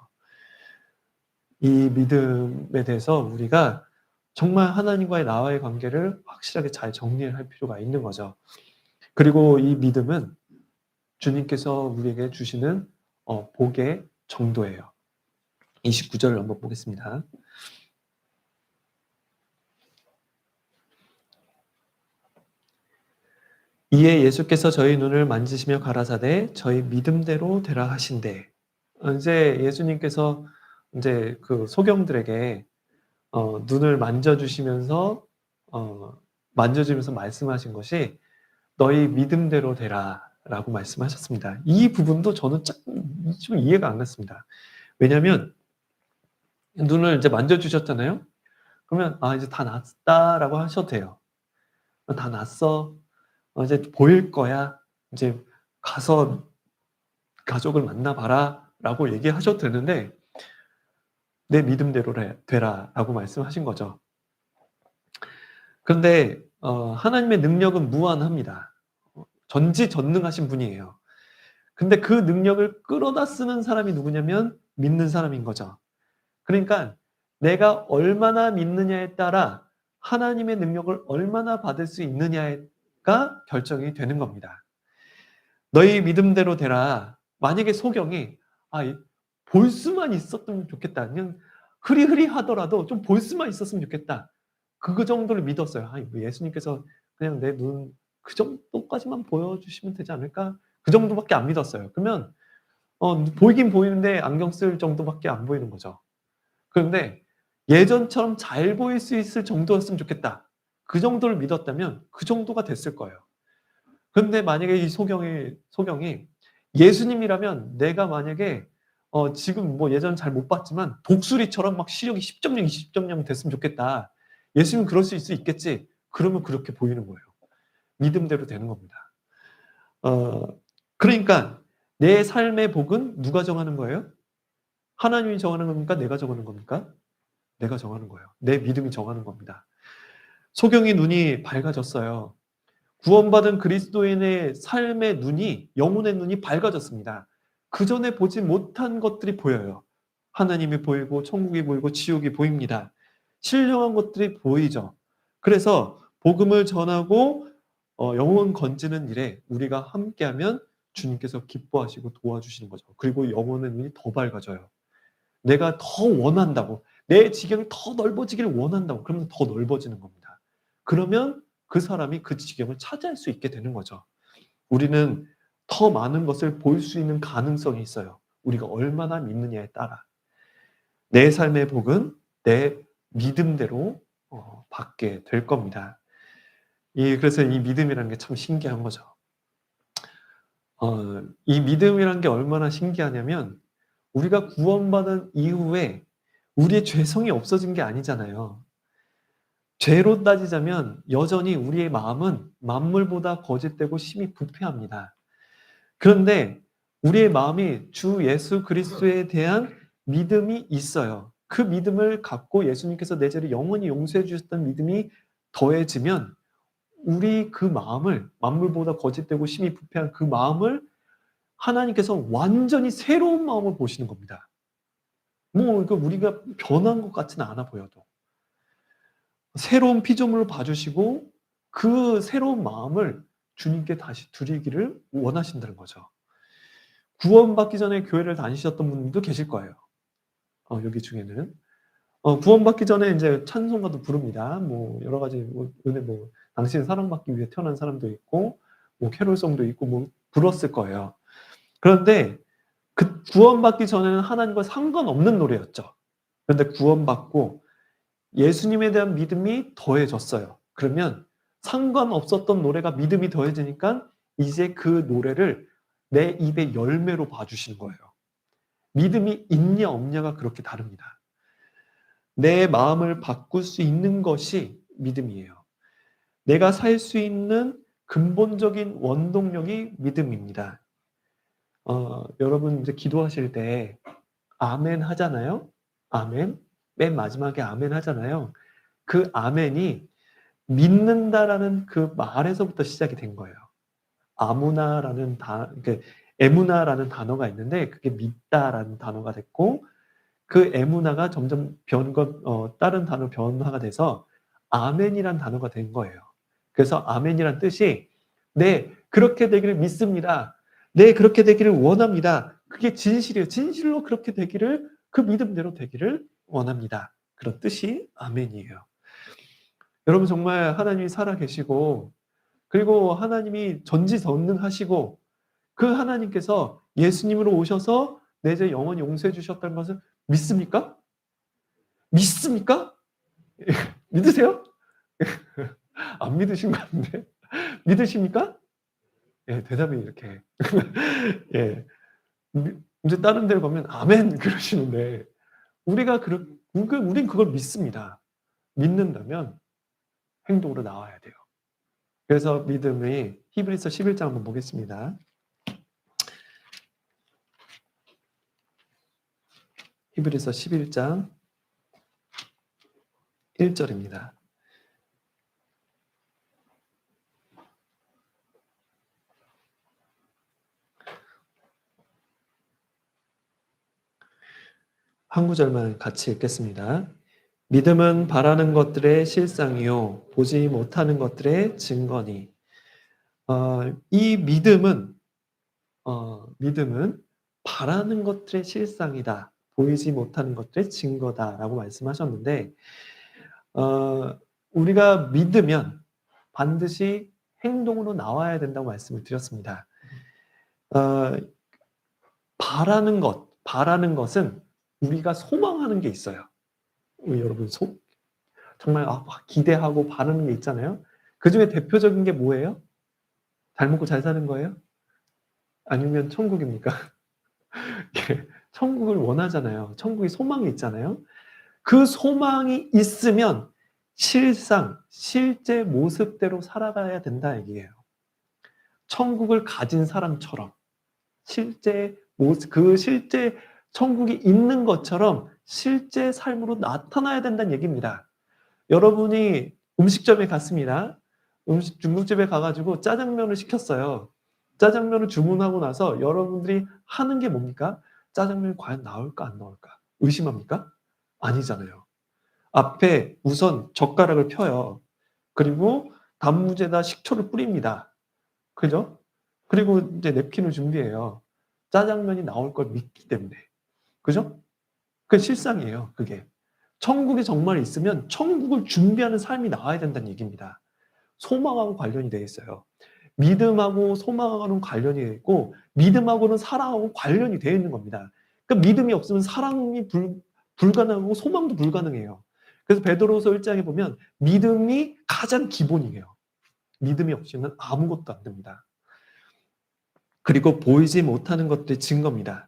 이 믿음에 대해서 우리가 정말 하나님과의 나와의 관계를 확실하게 잘 정리할 필요가 있는 거죠. 그리고 이 믿음은 주님께서 우리에게 주시는 복의 정도예요. 29절을 한번 보겠습니다. 이에 예수께서 저희 눈을 만지시며 가라사대 저희 믿음대로 되라 하신대. 이제 예수님께서 이제 그 소경들에게 눈을 만져주시면서 만져주면서 말씀하신 것이 너희 믿음대로 되라라고 말씀하셨습니다. 이 부분도 저는 좀 이해가 안 갔습니다. 왜냐하면 눈을 이제 만져주셨잖아요. 그러면 이제 다 낫다라고 하셔도 돼요. 다 낫어. 이제 보일 거야. 이제 가서 가족을 만나봐라라고 얘기하셔도 되는데 내 믿음대로 되라라고 말씀하신 거죠. 그런데 하나님의 능력은 무한합니다. 전지전능하신 분이에요. 근데 그 능력을 끌어다 쓰는 사람이 누구냐면 믿는 사람인 거죠. 그러니까 내가 얼마나 믿느냐에 따라 하나님의 능력을 얼마나 받을 수 있느냐가 결정이 되는 겁니다. 너희 믿음대로 되라. 만약에 소경이 볼 수만 있었으면 좋겠다. 그냥 흐리흐리 하더라도 좀 볼 수만 있었으면 좋겠다. 그 정도를 믿었어요. 예수님께서 그냥 내 눈 그 정도까지만 보여주시면 되지 않을까? 그 정도밖에 안 믿었어요. 그러면 보이긴 보이는데 안경 쓸 정도밖에 안 보이는 거죠. 그런데 예전처럼 잘 보일 수 있을 정도였으면 좋겠다. 그 정도를 믿었다면 그 정도가 됐을 거예요. 그런데 만약에 이 소경이 예수님이라면 내가 만약에 지금 뭐 예전 잘 못 봤지만 독수리처럼 막 시력이 10.0, 20.0 됐으면 좋겠다. 예수님은 그럴 수 있겠지. 그러면 그렇게 보이는 거예요. 믿음대로 되는 겁니다. 어 그러니까 내 삶의 복은 누가 정하는 거예요? 하나님이 정하는 겁니까? 내가 정하는 겁니까? 내가 정하는 거예요. 내 믿음이 정하는 겁니다. 소경이 눈이 밝아졌어요. 구원받은 그리스도인의 삶의 눈이, 영혼의 눈이 밝아졌습니다. 그전에 보지 못한 것들이 보여요. 하나님이 보이고 천국이 보이고 지옥이 보입니다. 신령한 것들이 보이죠. 그래서 복음을 전하고 영혼 건지는 일에 우리가 함께하면 주님께서 기뻐하시고 도와주시는 거죠. 그리고 영혼의 눈이 더 밝아져요. 내가 더 원한다고, 내 지경이 더 넓어지기를 원한다고, 그러면 더 넓어지는 겁니다. 그러면 그 사람이 그 지경을 차지할 수 있게 되는 거죠. 우리는 더 많은 것을 볼 수 있는 가능성이 있어요. 우리가 얼마나 믿느냐에 따라. 내 삶의 복은 내 믿음대로 받게 될 겁니다. 그래서 이 믿음이라는 게 참 신기한 거죠. 이 믿음이라는 게 얼마나 신기하냐면 우리가 구원받은 이후에 우리의 죄성이 없어진 게 아니잖아요. 죄로 따지자면 여전히 우리의 마음은 만물보다 거짓되고 심히 부패합니다. 그런데 우리의 마음이 주 예수 그리스도에 대한 믿음이 있어요. 그 믿음을 갖고 예수님께서 내 죄를 영원히 용서해 주셨다는 믿음이 더해지면 우리 그 마음을, 만물보다 거짓되고 심히 부패한 그 마음을 하나님께서 완전히 새로운 마음을 보시는 겁니다. 우리가 변한 것 같지는 않아 보여도. 새로운 피조물을 봐주시고 그 새로운 마음을 주님께 다시 드리기를 원하신다는 거죠. 구원받기 전에 교회를 다니셨던 분도 계실 거예요. 여기 중에는. 구원받기 전에 이제 찬송가도 부릅니다. 여러 가지 은혜 당신은 사랑받기 위해 태어난 사람도 있고, 캐롤송도 있고, 불었을 거예요. 그런데 그 구원받기 전에는 하나님과 상관없는 노래였죠. 그런데 구원받고 예수님에 대한 믿음이 더해졌어요. 그러면 상관없었던 노래가 믿음이 더해지니까 이제 그 노래를 내 입의 열매로 봐주시는 거예요. 믿음이 있냐 없냐가 그렇게 다릅니다. 내 마음을 바꿀 수 있는 것이 믿음이에요. 내가 살 수 있는 근본적인 원동력이 믿음입니다. 여러분 이제 기도하실 때 아멘 하잖아요. 아멘. 맨 마지막에 아멘 하잖아요. 그 아멘이 믿는다라는 그 말에서부터 시작이 된 거예요. 아무나라는 에무나라는 단어가 있는데 그게 믿다라는 단어가 됐고 그 에무나가 점점 다른 단어 변화가 돼서 아멘이란 단어가 된 거예요. 그래서 아멘이란 뜻이 네, 그렇게 되기를 믿습니다. 네, 그렇게 되기를 원합니다. 그게 진실이에요. 진실로 그렇게 되기를, 그 믿음대로 되기를 원합니다. 그런 뜻이 아멘이에요. 여러분 정말 하나님이 살아계시고 그리고 하나님이 전지전능하시고 그 하나님께서 예수님으로 오셔서 내 죄 영원히 용서해 주셨다는 것을 믿습니까? 믿습니까? 믿으세요? 안 믿으신 것 같은데. 믿으십니까? 예, 대답이 이렇게. 예. 이제 다른 데를 가면 아멘 그러시는데 우린 그걸 믿습니다. 믿는다면 행동으로 나와야 돼요. 그래서 믿음이 히브리서 11장 한번 보겠습니다. 히브리서 11장 1절입니다. 한 구절만 같이 읽겠습니다. 믿음은 바라는 것들의 실상이요 보지 못하는 것들의 증거니. 이 믿음은 바라는 것들의 실상이다. 보이지 못하는 것들의 증거다라고 말씀하셨는데 우리가 믿으면 반드시 행동으로 나와야 된다고 말씀을 드렸습니다. 바라는 것은 우리가 소망하는 게 있어요. 여러분 정말 기대하고 바라는 게 있잖아요. 그중에 대표적인 게 뭐예요? 잘 먹고 잘 사는 거예요? 아니면 천국입니까? 천국을 원하잖아요. 천국에 소망이 있잖아요. 그 소망이 있으면 실제 모습대로 살아가야 된다 얘기예요. 천국을 가진 사람처럼 실제 모습, 실제 천국이 있는 것처럼 실제 삶으로 나타나야 된다는 얘기입니다. 여러분이 음식점에 갔습니다. 중국집에 가가지고 짜장면을 시켰어요. 짜장면을 주문하고 나서 여러분들이 하는 게 뭡니까? 짜장면이 과연 나올까 안 나올까? 의심합니까? 아니잖아요. 앞에 우선 젓가락을 펴요. 그리고 단무지에다 식초를 뿌립니다. 그죠? 그리고 이제 냅킨을 준비해요. 짜장면이 나올 걸 믿기 때문에. 그죠? 그 실상이에요, 그게. 천국이 정말 있으면 천국을 준비하는 삶이 나와야 된다는 얘기입니다. 소망하고 관련이 되어 있어요. 믿음하고 소망하고는 관련이 되어 있고 믿음하고는 사랑하고 관련이 되어 있는 겁니다. 그러니까 믿음이 없으면 사랑이 불가능하고 소망도 불가능해요. 그래서 베드로서 1장에 보면 믿음이 가장 기본이에요. 믿음이 없이는 아무것도 안 됩니다. 그리고 보이지 못하는 것들의 증거입니다.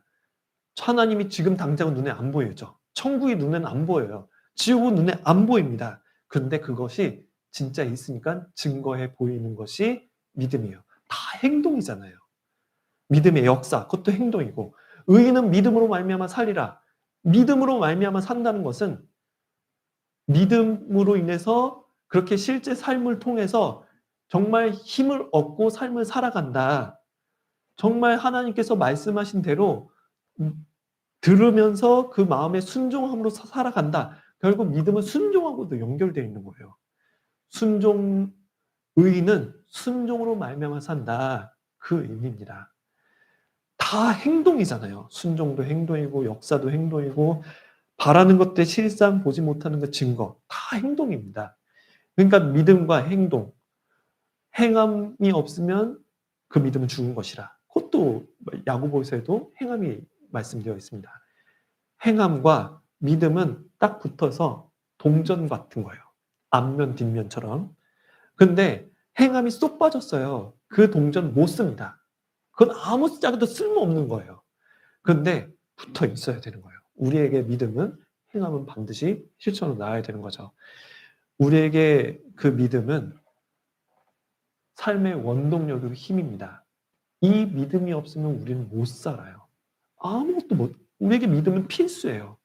하나님이 지금 당장은 눈에 안 보이죠. 천국이 눈에는 안 보여요. 지옥은 눈에 안 보입니다. 그런데 그것이 진짜 있으니까 증거해 보이는 것이 믿음이에요. 다 행동이잖아요. 믿음의 역사, 그것도 행동이고 의인은 믿음으로 말미암아 살리라. 믿음으로 말미암아 산다는 것은 믿음으로 인해서 그렇게 실제 삶을 통해서 정말 힘을 얻고 삶을 살아간다. 정말 하나님께서 말씀하신 대로 들으면서 그 마음에 순종함으로 살아간다. 결국 믿음은 순종하고도 연결되어 있는 거예요. 의인은 순종으로 말미암아 산다. 그 의미입니다. 다 행동이잖아요. 순종도 행동이고 역사도 행동이고 바라는 것들 실상 보지 못하는 것 증거 다 행동입니다. 그러니까 믿음과 행동, 행함이 없으면 그 믿음은 죽은 것이라. 그것도 야고보서에도 행함이 말씀되어 있습니다. 행함과 믿음은 딱 붙어서 동전 같은 거예요. 앞면 뒷면처럼. 근데 행함이 쏙 빠졌어요. 그 동전 못 씁니다. 그건 아무 짝에도 쓸모없는 거예요. 그런데 붙어 있어야 되는 거예요. 우리에게 믿음은 행함은 반드시 실천으로 나와야 되는 거죠. 우리에게 그 믿음은 삶의 원동력이고 힘입니다. 이 믿음이 없으면 우리는 못 살아요. 아무것도 못, 우리에게 믿음은 필수예요.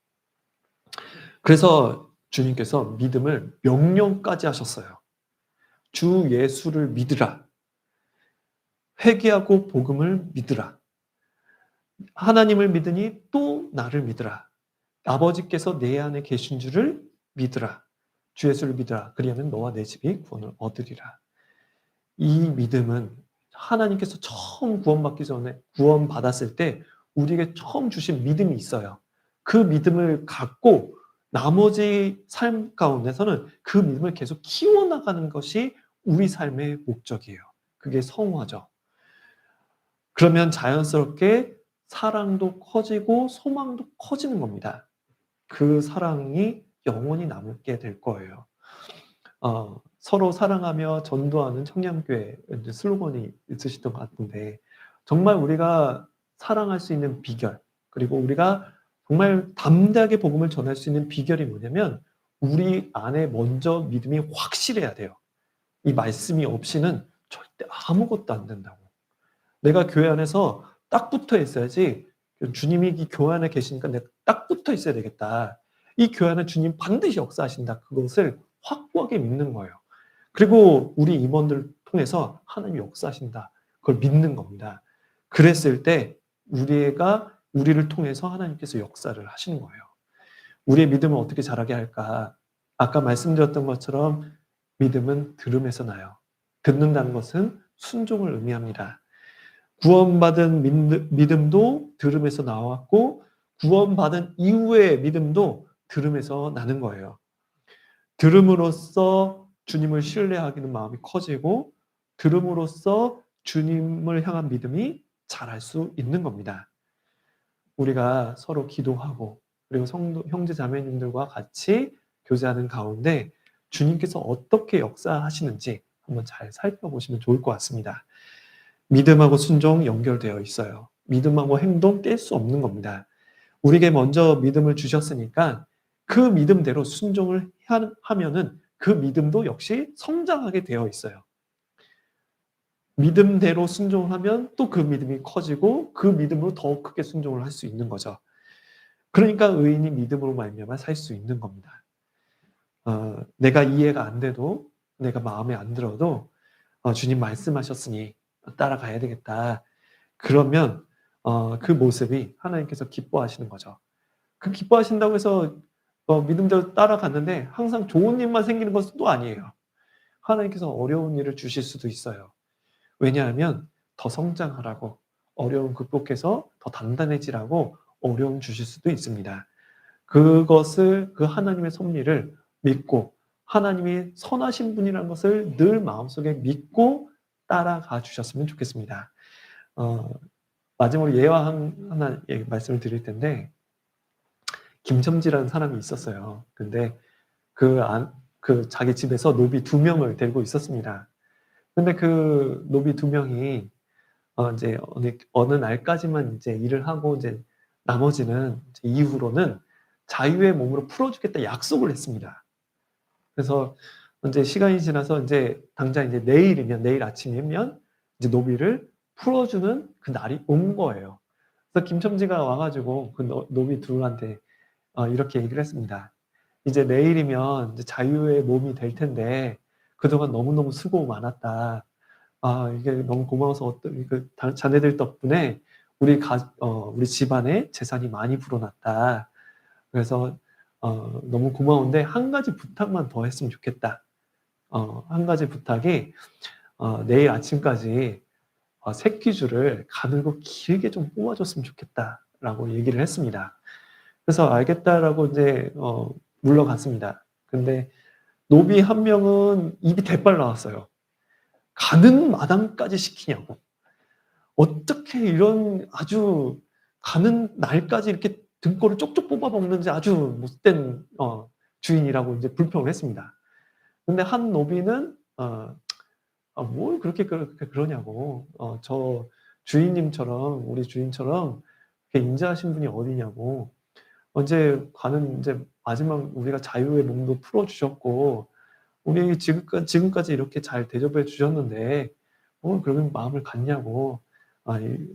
그래서 주님께서 믿음을 명령까지 하셨어요. 주 예수를 믿으라. 회개하고 복음을 믿으라. 하나님을 믿으니 또 나를 믿으라. 아버지께서 내 안에 계신 줄을 믿으라. 주 예수를 믿으라. 그리하면 너와 내 집이 구원을 얻으리라. 이 믿음은 하나님께서 처음 구원받기 전에 구원받았을 때 우리에게 처음 주신 믿음이 있어요. 그 믿음을 갖고 나머지 삶 가운데서는 그 믿음을 계속 키워나가는 것이 우리 삶의 목적이에요. 그게 성화죠. 그러면 자연스럽게 사랑도 커지고 소망도 커지는 겁니다. 그 사랑이 영원히 남게 될 거예요. 서로 사랑하며 전도하는 청량교회 슬로건이 있으시던 것 같은데 정말 우리가 사랑할 수 있는 비결 그리고 우리가 정말 담대하게 복음을 전할 수 있는 비결이 뭐냐면 우리 안에 먼저 믿음이 확실해야 돼요. 이 말씀이 없이는 절대 아무것도 안 된다고. 내가 교회 안에서 딱 붙어 있어야지 주님이 이 교회 안에 계시니까 내가 딱 붙어 있어야 되겠다. 이 교회 안에 주님 반드시 역사하신다. 그것을 확고하게 믿는 거예요. 그리고 우리 임원들을 통해서 하나님이 역사하신다. 그걸 믿는 겁니다. 그랬을 때 우리를 통해서 하나님께서 역사를 하시는 거예요. 우리의 믿음을 어떻게 자라게 할까? 아까 말씀드렸던 것처럼 믿음은 들음에서 나요. 듣는다는 것은 순종을 의미합니다. 구원받은 믿음도 들음에서 나왔고 구원받은 이후의 믿음도 들음에서 나는 거예요. 들음으로써 주님을 신뢰하기는 마음이 커지고 들음으로써 주님을 향한 믿음이 자랄 수 있는 겁니다. 우리가 서로 기도하고 그리고 형제 자매님들과 같이 교제하는 가운데 주님께서 어떻게 역사하시는지 한번 잘 살펴보시면 좋을 것 같습니다. 믿음하고 순종 연결되어 있어요. 믿음하고 행동 뗄 수 없는 겁니다. 우리에게 먼저 믿음을 주셨으니까 그 믿음대로 순종을 하면은 그 믿음도 역시 성장하게 되어 있어요. 믿음대로 순종을 하면 또 그 믿음이 커지고 그 믿음으로 더 크게 순종을 할 수 있는 거죠. 그러니까 의인이 믿음으로 말미암아 살 수 있는 겁니다. 내가 이해가 안 돼도 내가 마음에 안 들어도 주님 말씀하셨으니 따라가야 되겠다. 그러면 그 모습이 하나님께서 기뻐하시는 거죠. 그 기뻐하신다고 해서 믿음대로 따라갔는데 항상 좋은 일만 생기는 것은 또 아니에요. 하나님께서 어려운 일을 주실 수도 있어요. 왜냐하면 더 성장하라고, 어려움 극복해서 더 단단해지라고 어려움 주실 수도 있습니다. 그것을 그 하나님의 섭리를 믿고 하나님이 선하신 분이라는 것을 늘 마음속에 믿고 따라가 주셨으면 좋겠습니다. 어, 마지막으로 예화 하나 말씀을 드릴 텐데 김첨지라는 사람이 있었어요. 근데 그 자기 집에서 노비 2명을 데리고 있었습니다. 근데 그 노비 2명이 이제 어느 날까지만 이제 일을 하고 이제 나머지는 이제 이후로는 자유의 몸으로 풀어주겠다 약속을 했습니다. 그래서 이제 시간이 지나서 이제 당장 이제 내일 아침이면 이제 노비를 풀어주는 그 날이 온 거예요. 그래서 김첨지가 와가지고 그 노비 둘한테 이렇게 얘기를 했습니다. 이제 내일이면 이제 자유의 몸이 될 텐데 그동안 너무너무 수고 많았다. 이게 너무 고마워서 자네들 덕분에 우리 집안에 재산이 많이 불어났다. 그래서 너무 고마운데 한 가지 부탁만 더 했으면 좋겠다. 한 가지 부탁이 내일 아침까지 새끼줄을 가늘고 길게 좀 뽑아줬으면 좋겠다라고 얘기를 했습니다. 그래서 알겠다라고 이제 물러갔습니다. 근데 노비 한 명은 입이 대빨 나왔어요. 가는 마당까지 시키냐고. 어떻게 이런 아주 가는 날까지 이렇게 등골을 쪽쪽 뽑아 먹는지 아주 못된 주인이라고 이제 불평을 했습니다. 근데 한 노비는 뭘 그렇게 그러냐고. 저 주인님처럼 우리 주인처럼 이렇게 인자하신 분이 어디냐고. 언제 가는 이제 마지막 우리가 자유의 몸도 풀어 주셨고 우리 지금까지 이렇게 잘 대접해 주셨는데 뭘 그런 마음을 갖냐고.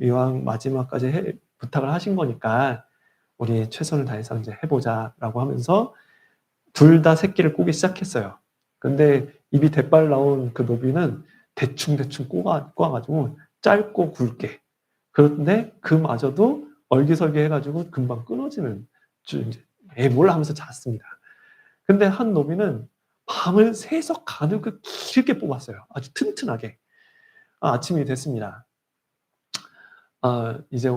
이왕 마지막까지 부탁을 하신 거니까 우리 최선을 다해서 이제 해보자라고 하면서 둘 다 새끼를 꼬기 시작했어요. 근데 입이 대빨 나온 그 노비는 대충 꼬아가지고 짧고 굵게. 그런데 그마저도 얼기설기 해가지고 금방 끊어지는 이제 몰라 하면서 잤습니다. 근데 한 노비는 밤을 새서 가늘고 길게 뽑았어요. 아주 튼튼하게. 아침이 됐습니다. 이제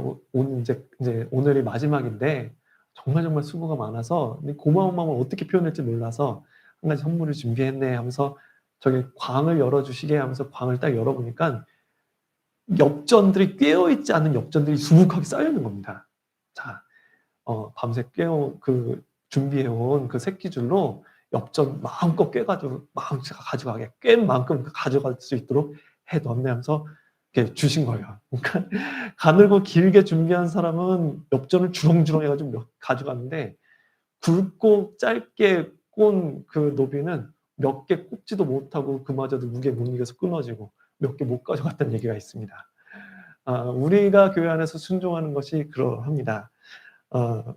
오늘이 마지막인데 정말 수고가 많아서 고마운 마음을 어떻게 표현할지 몰라서 한 가지 선물을 준비했네 하면서 저기 광을 열어주시게 하면서 광을 딱 열어보니까 엽전들이 깨어있지 않은 엽전들이 수북하게 쌓여있는 겁니다. 자, 밤새 준비해온 그 새끼줄로 엽전 마음껏 깨가지고 마음껏 가져가게 깬 만큼 가져갈 수 있도록 해놓네 하면서 이렇게 주신 거예요. 그러니까 가늘고 길게 준비한 사람은 엽전을 주렁주렁 해가지고 가져갔는데 굵고 짧게 꼰 그 노비는 몇 개 꼽지도 못하고 그마저도 무게 못 이겨서 끊어지고 몇 개 못 가져갔다는 얘기가 있습니다. 우리가 교회 안에서 순종하는 것이 그러합니다.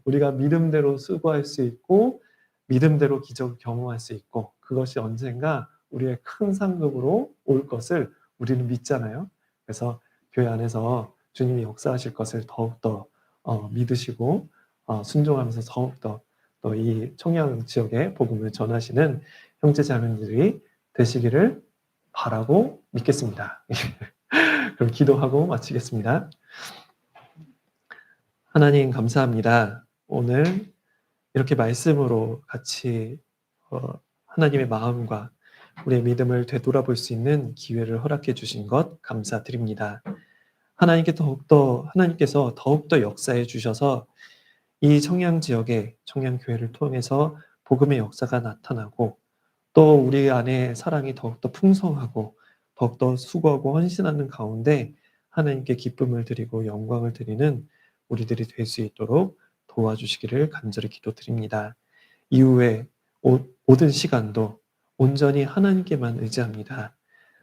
우리가 믿음대로 수고할 수 있고 믿음대로 기적을 경험할 수 있고 그것이 언젠가 우리의 큰 상급으로 올 것을 우리는 믿잖아요. 그래서 교회 안에서 주님이 역사하실 것을 더욱더 믿으시고 순종하면서 더욱더 또 이 청양 지역에 복음을 전하시는 형제자매들이 되시기를 바라고 믿겠습니다. 그럼 기도하고 마치겠습니다. 하나님 감사합니다. 오늘 이렇게 말씀으로 같이 하나님의 마음과 우리의 믿음을 되돌아볼 수 있는 기회를 허락해 주신 것 감사드립니다. 하나님께서 더욱더 역사해 주셔서 이 청양 지역의 청양교회를 통해서 복음의 역사가 나타나고 또 우리 안에 사랑이 더욱더 풍성하고 더욱더 수고하고 헌신하는 가운데 하나님께 기쁨을 드리고 영광을 드리는 우리들이 될 수 있도록 도와주시기를 간절히 기도드립니다. 이후에 모든 시간도 온전히 하나님께만 의지합니다.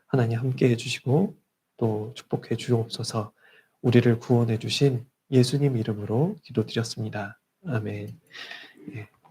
하나님 함께 해주시고 또 축복해 주옵소서. 우리를 구원해 주신 예수님 이름으로 기도드렸습니다. 아멘. 예.